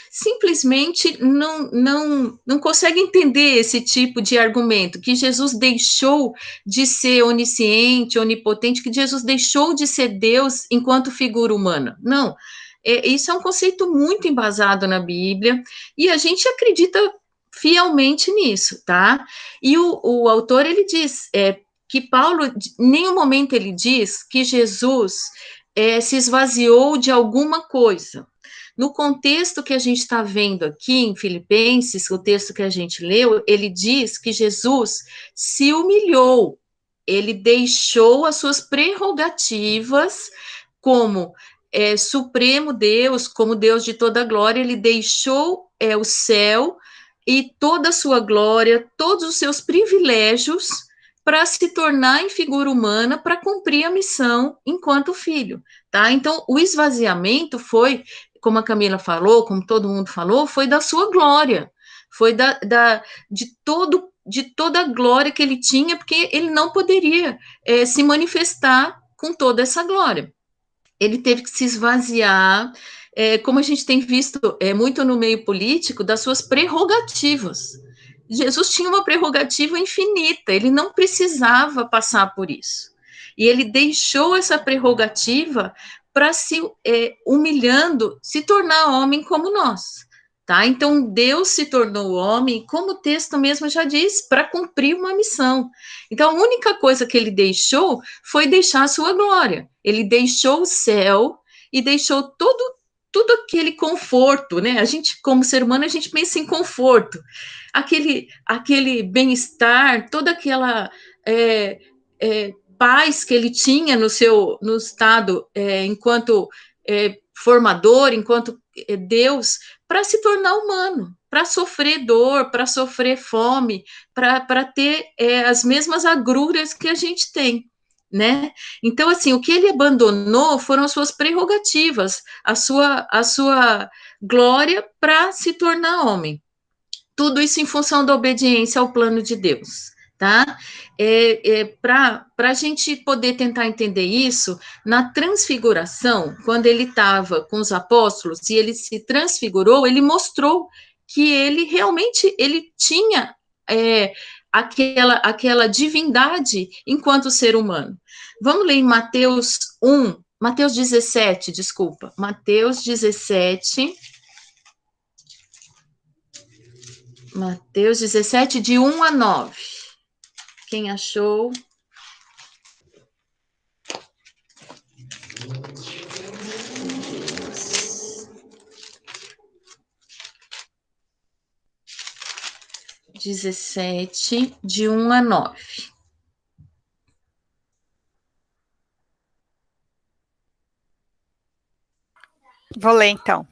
simplesmente não consegue entender esse tipo de argumento, que Jesus deixou de ser onisciente, onipotente, que Jesus deixou de ser Deus enquanto figura humana. Não. Isso é um conceito muito embasado na Bíblia, e a gente acredita fielmente nisso, tá? E o autor, ele diz que Paulo, em nenhum momento ele diz que Jesus se esvaziou de alguma coisa. No contexto que a gente está vendo aqui em Filipenses, o texto que a gente leu, ele diz que Jesus se humilhou, ele deixou as suas prerrogativas como supremo Deus, como Deus de toda glória, ele deixou o céu e toda a sua glória, todos os seus privilégios, para se tornar em figura humana, para cumprir a missão enquanto filho, tá? Então, o esvaziamento foi, como a Camila falou, como todo mundo falou, foi da sua glória, foi de toda a glória que ele tinha, porque ele não poderia se manifestar com toda essa glória. Ele teve que se esvaziar, como a gente tem visto muito no meio político, das suas prerrogativas. Jesus tinha uma prerrogativa infinita, ele não precisava passar por isso. E ele deixou essa prerrogativa para se humilhando, se tornar homem como nós. Tá? Então, Deus se tornou homem, como o texto mesmo já diz, para cumprir uma missão. Então, a única coisa que ele deixou foi deixar a sua glória. Ele deixou o céu e deixou tudo aquele conforto, né? A gente, como ser humano, a gente pensa em conforto. Aquele bem-estar, toda aquela paz que ele tinha no estado enquanto formador, enquanto Deus, para se tornar humano, para sofrer dor, para sofrer fome, para ter as mesmas agruras que a gente tem, né? Então, assim, o que ele abandonou foram as suas prerrogativas, a sua glória para se tornar homem. Tudo isso em função da obediência ao plano de Deus, tá? Para a gente poder tentar entender isso, na transfiguração, quando ele estava com os apóstolos e ele se transfigurou, ele mostrou que ele realmente tinha aquela divindade enquanto ser humano. Vamos ler em Mateus 17, desculpa, Mateus 17, de 1 a 9. Quem achou? Mateus 17, de 1 a 9. Vou ler, então.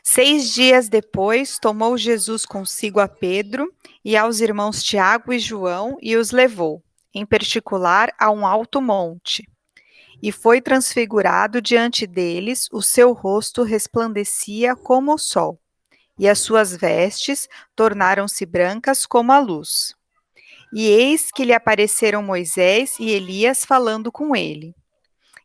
6 dias depois, tomou Jesus consigo a Pedro e aos irmãos Tiago e João e os levou, em particular, a um alto monte. E foi transfigurado diante deles, o seu rosto resplandecia como o sol, e as suas vestes tornaram-se brancas como a luz. E eis que lhe apareceram Moisés e Elias falando com ele.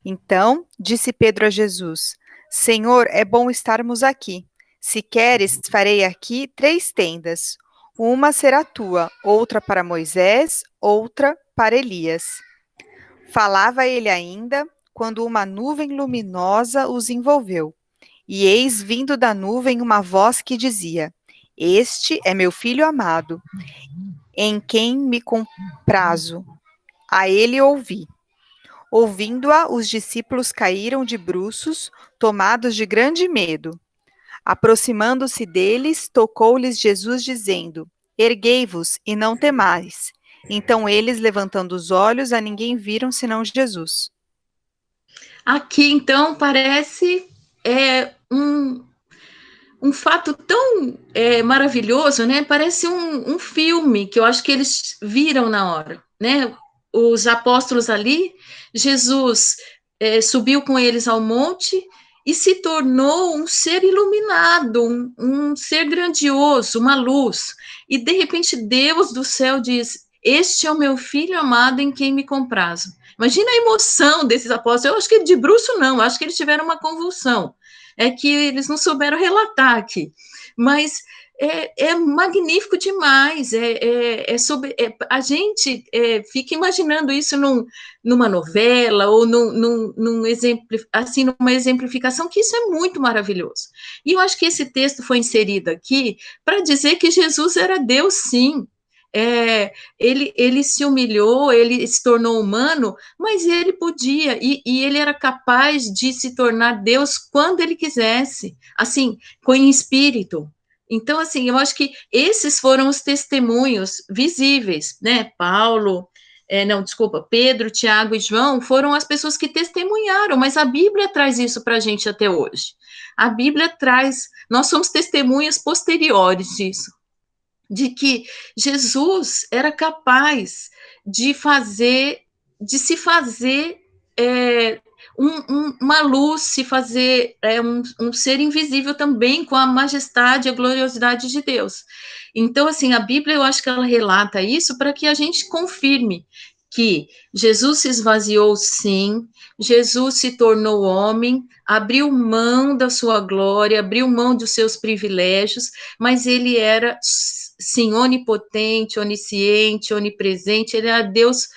Então disse Pedro a Jesus: Senhor, é bom estarmos aqui. Se queres, farei aqui 3 tendas. Uma será tua, outra para Moisés, outra para Elias. Falava ele ainda, quando uma nuvem luminosa os envolveu. E eis vindo da nuvem uma voz que dizia: Este é meu filho amado, em quem me comprazo. A ele ouvi. Ouvindo-a, os discípulos caíram de bruços, tomados de grande medo. Aproximando-se deles, tocou-lhes Jesus, dizendo: Erguei-vos e não temais. Então eles, levantando os olhos, a ninguém viram senão Jesus. Aqui, então, parece um fato tão maravilhoso, né? Parece um filme que eu acho que eles viram na hora, né? Os apóstolos ali, Jesus subiu com eles ao monte e se tornou um ser iluminado, um ser grandioso, uma luz. E, de repente, Deus do céu diz: Este é o meu filho amado em quem me comprazo. Imagina a emoção desses apóstolos. Eu acho que de bruço não, eu acho que eles tiveram uma convulsão. É que eles não souberam relatar aqui. Mas é magnífico demais. A gente fica imaginando isso numa novela ou num exemplo, assim, numa exemplificação, que isso é muito maravilhoso. E eu acho que esse texto foi inserido aqui para dizer que Jesus era Deus, sim. Ele se humilhou, ele se tornou humano, mas ele podia, e ele era capaz de se tornar Deus quando ele quisesse, assim, em espírito. Então, assim, eu acho que esses foram os testemunhos visíveis, né? Pedro, Tiago e João foram as pessoas que testemunharam, mas a Bíblia traz isso para a gente até hoje. A Bíblia traz, nós somos testemunhas posteriores disso. de que Jesus era capaz de se fazer uma luz, se fazer um ser invisível também com a majestade e a gloriosidade de Deus. Então, assim, a Bíblia, eu acho que ela relata isso para que a gente confirme que Jesus se esvaziou, sim, Jesus se tornou homem, abriu mão da sua glória, abriu mão dos seus privilégios, mas ele era, sim, onipotente, onisciente, onipresente, ele era Deus,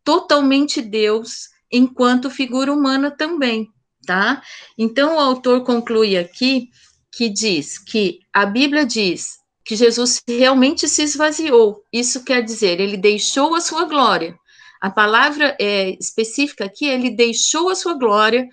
totalmente Deus, enquanto figura humana também, tá? Então, o autor conclui aqui que diz que a Bíblia diz que Jesus realmente se esvaziou. Isso quer dizer, ele deixou a sua glória. A palavra específica aqui, ele deixou a sua glória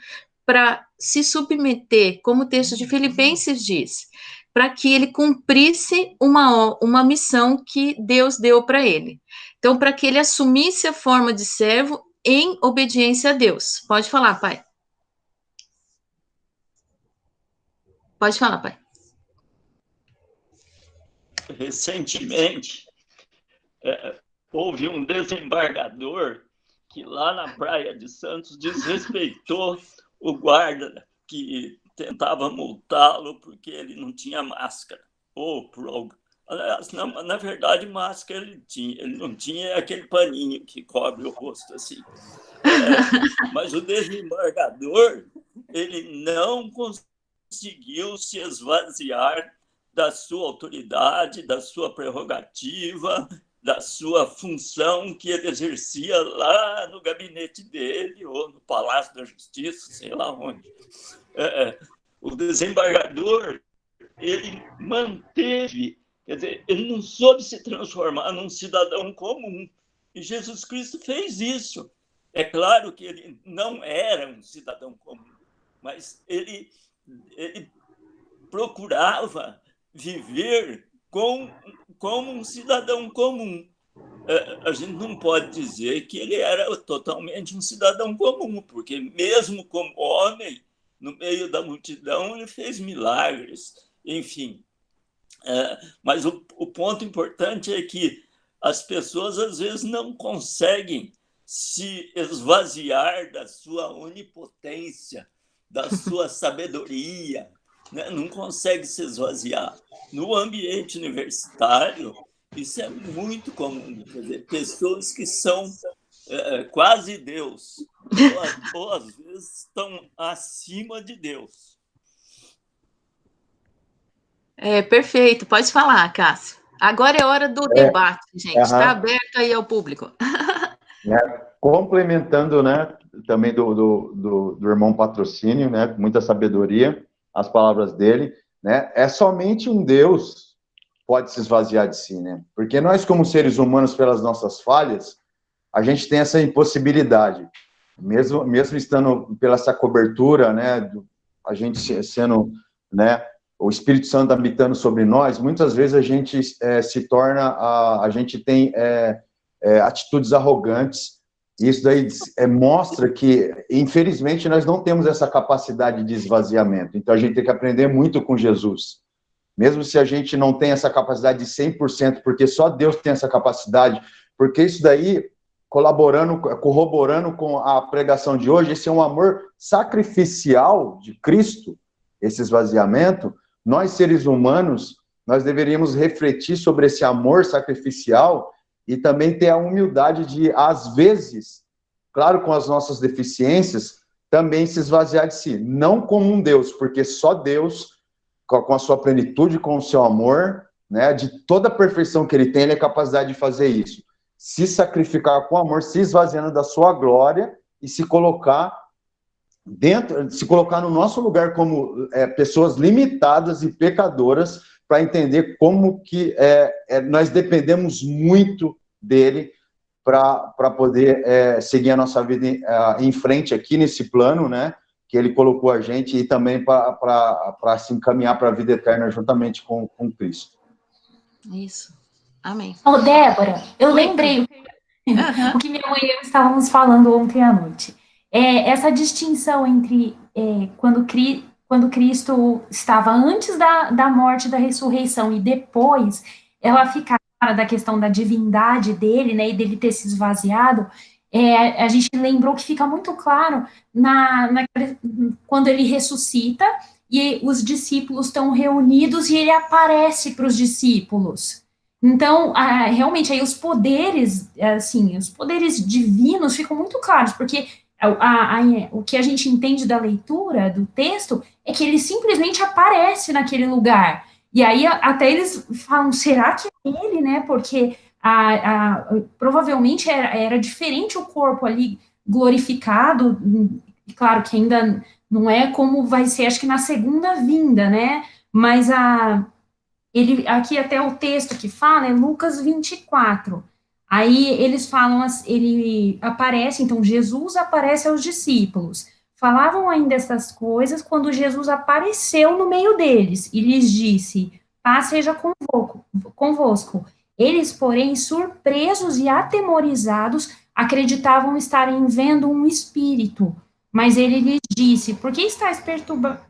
para se submeter, como o texto de Filipenses diz, para que ele cumprisse uma missão que Deus deu para ele. Então, para que ele assumisse a forma de servo em obediência a Deus. Pode falar, pai. Pode falar, pai. Recentemente, houve um desembargador que lá na Praia de Santos desrespeitou o guarda que tentava multá-lo porque ele não tinha máscara. Aliás, na verdade, máscara ele tinha. Ele não tinha aquele paninho que cobre o rosto assim. Mas o desembargador, ele não conseguiu se esvaziar da sua autoridade, da sua prerrogativa, da sua função que ele exercia lá no gabinete dele, ou no Palácio da Justiça, sei lá onde. O desembargador, ele manteve, quer dizer, ele não soube se transformar num cidadão comum. E Jesus Cristo fez isso. É claro que ele não era um cidadão comum, mas ele procurava viver como um cidadão comum. A gente não pode dizer que ele era totalmente um cidadão comum, porque mesmo como homem, no meio da multidão, ele fez milagres, enfim. Mas o ponto importante é que as pessoas, às vezes, não conseguem se esvaziar da sua onipotência, da sua sabedoria, né? Não consegue se esvaziar. No ambiente universitário, isso é muito comum. Quer dizer, pessoas que são quase Deus, ou às vezes estão acima de Deus. Perfeito, pode falar, Cássio. Agora é hora do debate, gente. Está aberto aí ao público. Complementando, né, também do irmão Patrocínio, né, com muita sabedoria, as palavras dele, né, é somente um Deus pode se esvaziar de si, né, porque nós, como seres humanos, pelas nossas falhas, a gente tem essa impossibilidade, mesmo estando pela essa cobertura, né, a gente sendo, né, o Espírito Santo habitando sobre nós, muitas vezes a gente a gente tem atitudes arrogantes. Isso daí mostra que, infelizmente, nós não temos essa capacidade de esvaziamento. Então, a gente tem que aprender muito com Jesus. Mesmo se a gente não tem essa capacidade de 100%, porque só Deus tem essa capacidade, porque isso daí, corroborando com a pregação de hoje, esse é um amor sacrificial de Cristo, esse esvaziamento. Nós, seres humanos, nós deveríamos refletir sobre esse amor sacrificial e também ter a humildade de, às vezes, claro, com as nossas deficiências, também se esvaziar de si. Não como um Deus, porque só Deus, com a sua plenitude, com o seu amor, né, de toda a perfeição que ele tem, ele é capaz de fazer isso. Se sacrificar com amor, se esvaziando da sua glória e se colocar no nosso lugar como pessoas limitadas e pecadoras, para entender como que nós dependemos muito dele para poder seguir a nossa vida em frente aqui nesse plano, né, que ele colocou a gente, e também para se encaminhar para a vida eterna juntamente com Cristo. Isso. Amém. Débora, eu lembrei o que minha mãe e eu estávamos falando ontem à noite. Essa distinção entre quando Cristo estava antes da morte e da ressurreição e depois, ela fica clara da questão da divindade dele, né, e dele ter se esvaziado, a gente lembrou que fica muito claro quando ele ressuscita e os discípulos estão reunidos e ele aparece para os discípulos. Então, realmente, aí os poderes, assim, os poderes divinos ficam muito claros, porque o que a gente entende da leitura do texto é que ele simplesmente aparece naquele lugar. E aí até eles falam, será que é ele, né? Porque provavelmente era diferente o corpo ali glorificado, claro que ainda não é como vai ser, acho que na segunda vinda, né? Mas aqui até o texto que fala é Lucas 24. Aí eles falam, ele aparece, então Jesus aparece aos discípulos. Falavam ainda essas coisas quando Jesus apareceu no meio deles e lhes disse: paz seja convosco. Eles, porém, surpresos e atemorizados, acreditavam estarem vendo um espírito. Mas ele lhes disse: por que estáis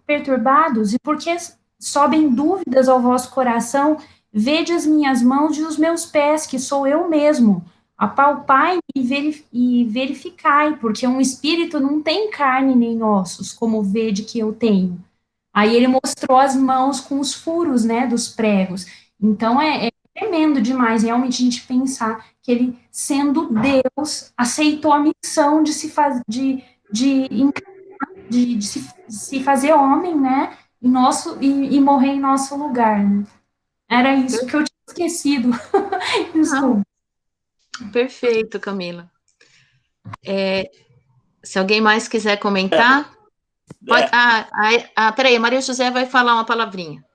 perturbados e por que sobem dúvidas ao vosso coração? Vede as minhas mãos e os meus pés, que sou eu mesmo. Apalpai e verificai, porque um espírito não tem carne nem ossos, como vede que eu tenho. Aí ele mostrou as mãos com os furos, né, dos pregos. Então é tremendo demais, realmente, a gente pensar que ele, sendo Deus, aceitou a missão de se fazer homem, né, e morrer em nosso lugar, né? Era isso que eu tinha esquecido. Desculpa. Perfeito, Camila. Se alguém mais quiser comentar, pode. Peraí, Maria José vai falar uma palavrinha.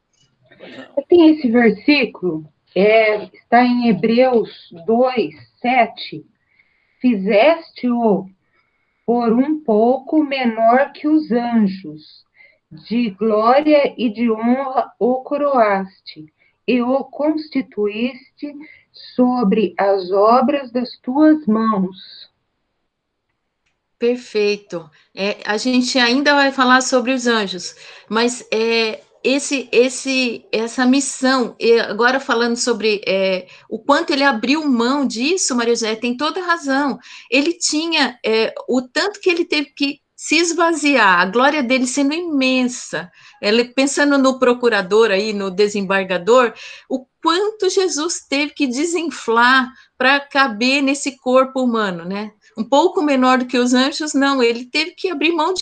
Tem esse versículo, está em Hebreus 2, 7. Fizeste-o por um pouco menor que os anjos, de glória e de honra o coroaste, e o constituíste sobre as obras das tuas mãos. Perfeito. A gente ainda vai falar sobre os anjos, mas essa missão, agora falando sobre o quanto ele abriu mão disso, Maria José, tem toda razão. Ele tinha o tanto que ele teve que se esvaziar, a glória dele sendo imensa. Ele, pensando no procurador aí, no desembargador, o quanto Jesus teve que desinflar para caber nesse corpo humano, né? Um pouco menor do que os anjos, não, ele teve que abrir mão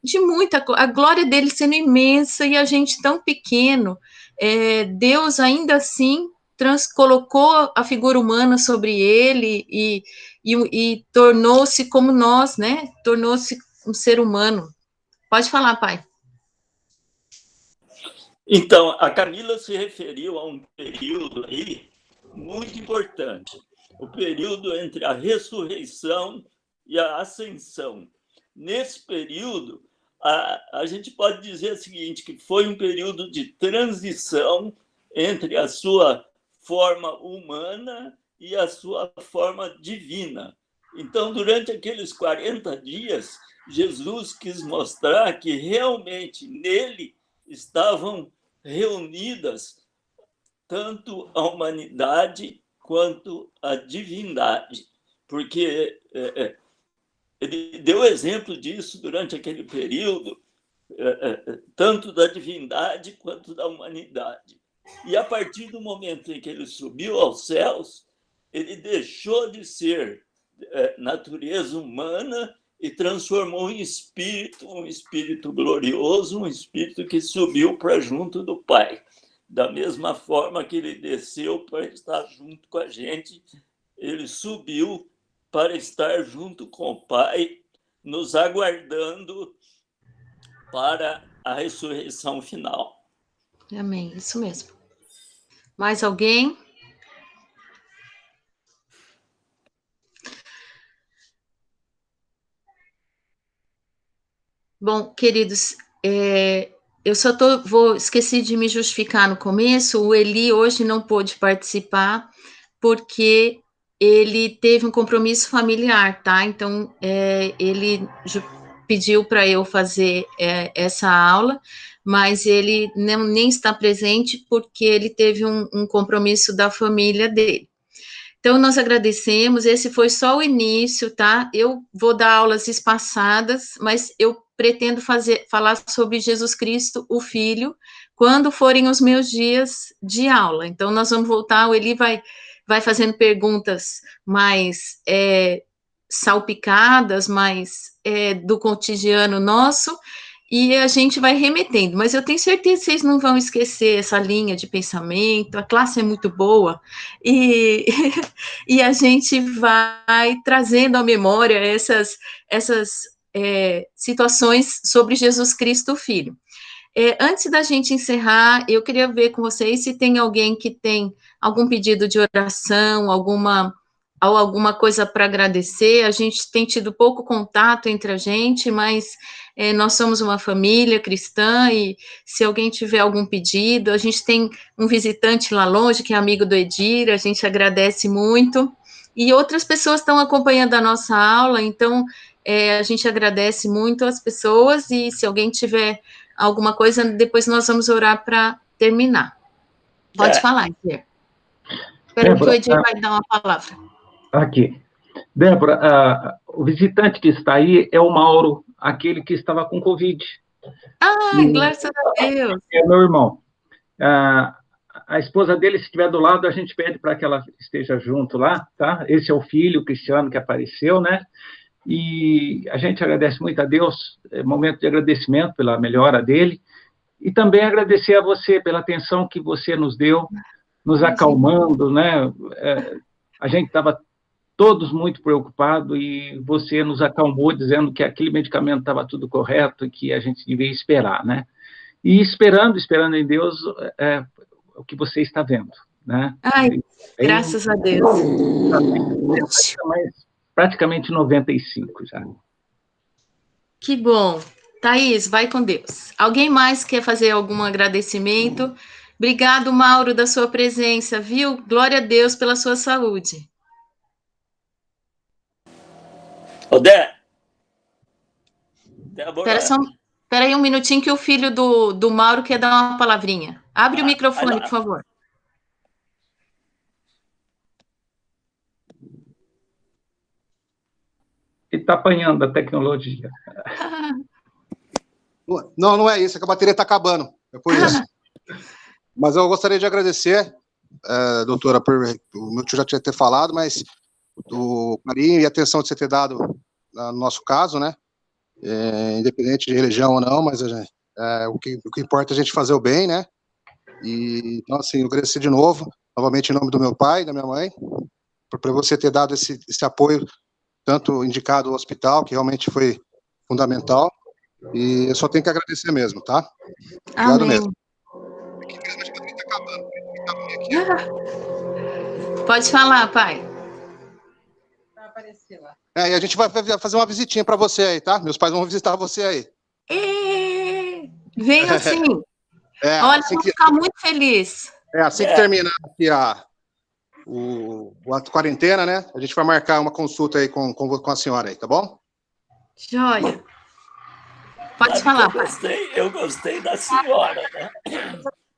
de muita coisa, a glória dele sendo imensa e a gente tão pequeno, Deus ainda assim colocou a figura humana sobre ele e tornou-se como nós, né, tornou-se um ser humano. Pode falar, pai. Então, a Camila se referiu a um período aí muito importante, o período entre a ressurreição e a ascensão. Nesse período, a gente pode dizer o seguinte, que foi um período de transição entre a sua forma humana e a sua forma divina. Então, durante aqueles 40 dias, Jesus quis mostrar que realmente nele estavam reunidas tanto a humanidade quanto a divindade, porque ele deu exemplo disso durante aquele período, tanto da divindade quanto da humanidade. E a partir do momento em que ele subiu aos céus, ele deixou de ser natureza humana e transformou em espírito, um espírito glorioso, um espírito que subiu para junto do Pai. Da mesma forma que ele desceu para estar junto com a gente, ele subiu para estar junto com o Pai, nos aguardando para a ressurreição final. Amém, isso mesmo. Mais alguém? Bom, queridos, eu só esqueci de me justificar no começo, o Eli hoje não pôde participar, porque ele teve um compromisso familiar, tá? Então, ele pediu para eu fazer essa aula, mas ele nem está presente porque ele teve um compromisso da família dele. Então, nós agradecemos, esse foi só o início, tá? Eu vou dar aulas espaçadas, mas eu pretendo falar sobre Jesus Cristo, o Filho, quando forem os meus dias de aula. Então, nós vamos voltar, o Eli vai fazendo perguntas mais salpicadas, mais do cotidiano nosso, e a gente vai remetendo, mas eu tenho certeza que vocês não vão esquecer essa linha de pensamento, a classe é muito boa, e a gente vai trazendo à memória essas situações sobre Jesus Cristo, Filho. Antes da gente encerrar, eu queria ver com vocês se tem alguém que tem algum pedido de oração, alguma coisa para agradecer. A gente tem tido pouco contato entre a gente, mas nós somos uma família cristã, e se alguém tiver algum pedido, a gente tem um visitante lá longe, que é amigo do Edir, a gente agradece muito, e outras pessoas estão acompanhando a nossa aula, então a gente agradece muito as pessoas, e se alguém tiver alguma coisa, depois nós vamos orar para terminar. Pode falar, Edir. Espero que o Edir vai dar uma palavra. Aqui. Débora, o visitante que está aí é o Mauro, aquele que estava com Covid. Graças a Deus. É meu irmão. A esposa dele, se estiver do lado, a gente pede para que ela esteja junto lá, tá? Esse é o filho, o Cristiano, que apareceu, né? E a gente agradece muito a Deus, momento de agradecimento pela melhora dele, e também agradecer a você pela atenção que você nos deu, nos acalmando, né? A gente estava todos muito preocupados, e você nos acalmou, dizendo que aquele medicamento estava tudo correto e que a gente devia esperar, né? E esperando em Deus o que você está vendo, né? Graças a Deus. Praticamente 95 já. Que bom. Thaís, vai com Deus. Alguém mais quer fazer algum agradecimento? Obrigado, Mauro, da sua presença, viu? Glória a Deus pela sua saúde. Débora. Espera aí um minutinho que o filho do Mauro quer dar uma palavrinha. Abre o microfone, por favor. Ele está apanhando a tecnologia. Não é isso, é que a bateria está acabando. É por isso. Mas eu gostaria de agradecer, doutora, o meu tio já tinha falado, mas o carinho e a atenção de você ter dado no nosso caso, né? Independente de religião ou não, mas o que importa é a gente fazer o bem, né? E, então, assim, eu agradecer de novo, novamente em nome do meu pai e da minha mãe, por você ter dado esse apoio, tanto indicado ao hospital, que realmente foi fundamental, e eu só tenho que agradecer mesmo, tá? Obrigado mesmo. Pode falar, pai. E a gente vai fazer uma visitinha para você aí, tá? Meus pais vão visitar você aí. Venha sim. Olha, assim vou ficar muito feliz. Assim que terminar aqui a quarentena, né? A gente vai marcar uma consulta aí com a senhora aí, tá bom? Joia. Pode falar. Eu gostei da senhora, né?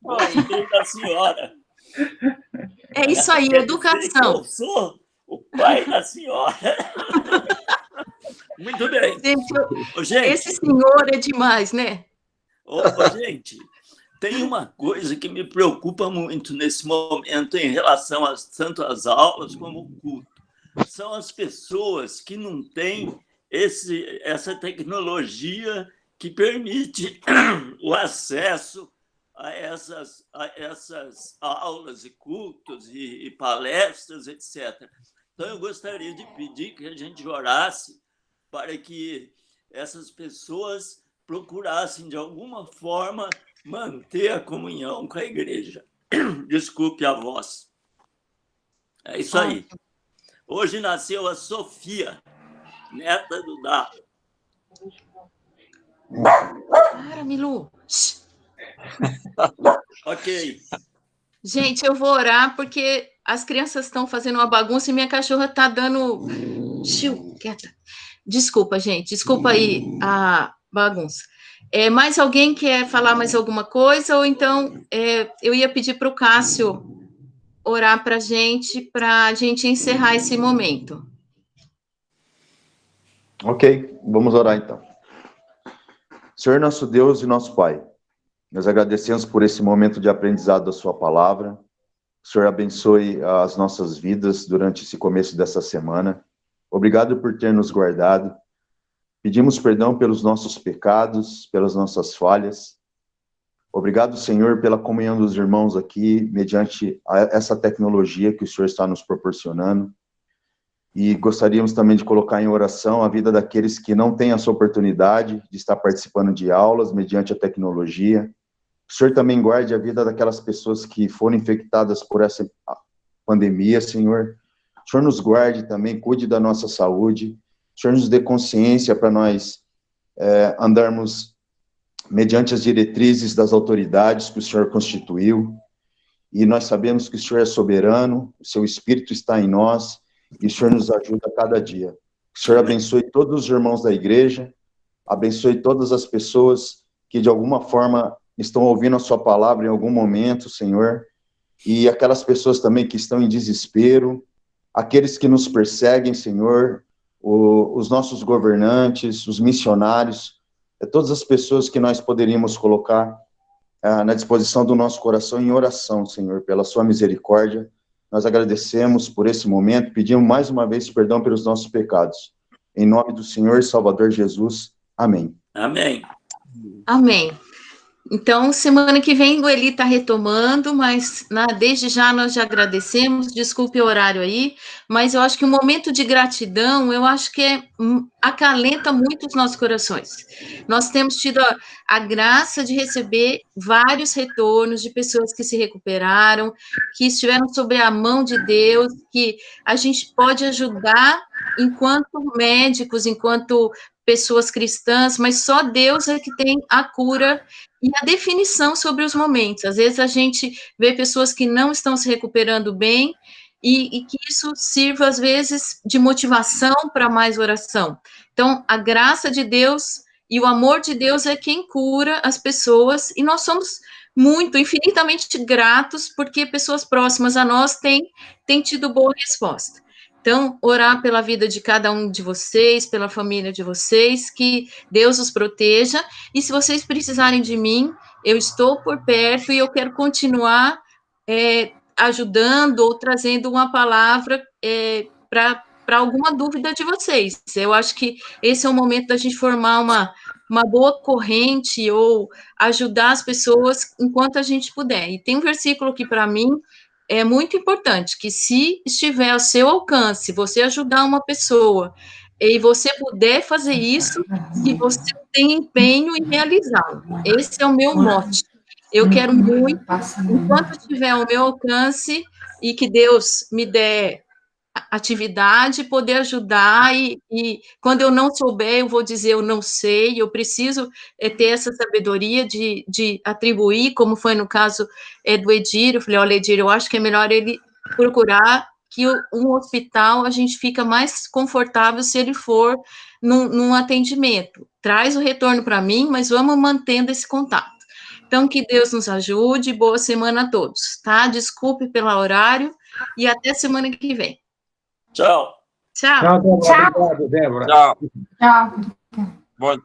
Gostei da senhora. É isso aí, educação. Eu sou o pai da senhora. Muito bem. Gente, esse senhor é demais, né? Gente, tem uma coisa que me preocupa muito nesse momento em relação tanto às aulas como ao culto. São as pessoas que não têm essa tecnologia que permite o acesso a essas aulas e cultos e palestras, etc. Então, eu gostaria de pedir que a gente orasse para que essas pessoas procurassem, de alguma forma, manter a comunhão com a igreja. Desculpe a voz. É isso aí. Hoje nasceu a Sofia, neta do Dado. Para, Milu. Ok. Gente, eu vou orar porque as crianças estão fazendo uma bagunça e minha cachorra está dando... Quieta. Desculpa, gente, desculpa aí a bagunça. Mais alguém quer falar mais alguma coisa? Ou então eu ia pedir para o Cássio orar para a gente encerrar esse momento. Ok, vamos orar então. Senhor nosso Deus e nosso Pai, nós agradecemos por esse momento de aprendizado da sua palavra. O Senhor abençoe as nossas vidas durante esse começo dessa semana. Obrigado por ter nos guardado. Pedimos perdão pelos nossos pecados, pelas nossas falhas. Obrigado, Senhor, pela comunhão dos irmãos aqui, mediante essa tecnologia que o Senhor está nos proporcionando. E gostaríamos também de colocar em oração a vida daqueles que não têm essa oportunidade de estar participando de aulas mediante a tecnologia. O Senhor também guarde a vida daquelas pessoas que foram infectadas por essa pandemia, Senhor. O Senhor nos guarde também, cuide da nossa saúde. O Senhor nos dê consciência para nós andarmos mediante as diretrizes das autoridades que o Senhor constituiu. E nós sabemos que o Senhor é soberano, o seu Espírito está em nós, e o Senhor nos ajuda a cada dia. O Senhor abençoe todos os irmãos da igreja, abençoe todas as pessoas que de alguma forma estão ouvindo a sua palavra em algum momento, Senhor, e aquelas pessoas também que estão em desespero, aqueles que nos perseguem, Senhor, os nossos governantes, os missionários, todas as pessoas que nós poderíamos colocar na disposição do nosso coração em oração, Senhor, pela sua misericórdia. Nós agradecemos por esse momento, pedimos mais uma vez perdão pelos nossos pecados. Em nome do Senhor e Salvador Jesus. Amém. Amém. Amém. Então, semana que vem o Eli está retomando, mas desde já nós já agradecemos, desculpe o horário aí, mas eu acho que o momento de gratidão, eu acho que acalenta muito os nossos corações. Nós temos tido a graça de receber vários retornos de pessoas que se recuperaram, que estiveram sob a mão de Deus, que a gente pode ajudar enquanto médicos, enquanto pessoas cristãs, mas só Deus é que tem a cura e a definição sobre os momentos. Às vezes a gente vê pessoas que não estão se recuperando bem e que isso sirva, às vezes, de motivação para mais oração. Então, a graça de Deus e o amor de Deus é quem cura as pessoas, e nós somos infinitamente gratos, porque pessoas próximas a nós têm tido boa resposta. Então, orar pela vida de cada um de vocês, pela família de vocês, que Deus os proteja, e se vocês precisarem de mim, eu estou por perto e eu quero continuar ajudando ou trazendo uma palavra para alguma dúvida de vocês. Eu acho que esse é o momento da gente formar uma boa corrente ou ajudar as pessoas enquanto a gente puder. E tem um versículo que, para mim, é muito importante, que se estiver ao seu alcance, você ajudar uma pessoa, e você puder fazer isso, que você tem empenho em realizá-lo. Esse é o meu mote. Eu quero muito, enquanto estiver ao meu alcance, e que Deus me dê atividade, poder ajudar, e quando eu não souber, eu vou dizer eu não sei, eu preciso ter essa sabedoria de atribuir, como foi no caso do Edir. Eu falei, olha, Edir, eu acho que é melhor ele procurar que um hospital a gente fica mais confortável se ele for num atendimento. Traz o retorno para mim, mas vamos mantendo esse contato. Então, que Deus nos ajude, boa semana a todos, tá? Desculpe pelo horário, e até semana que vem. Tchau. Tchau. Tchau, Débora. Obrigado, Débora. Tchau. Tchau. Bom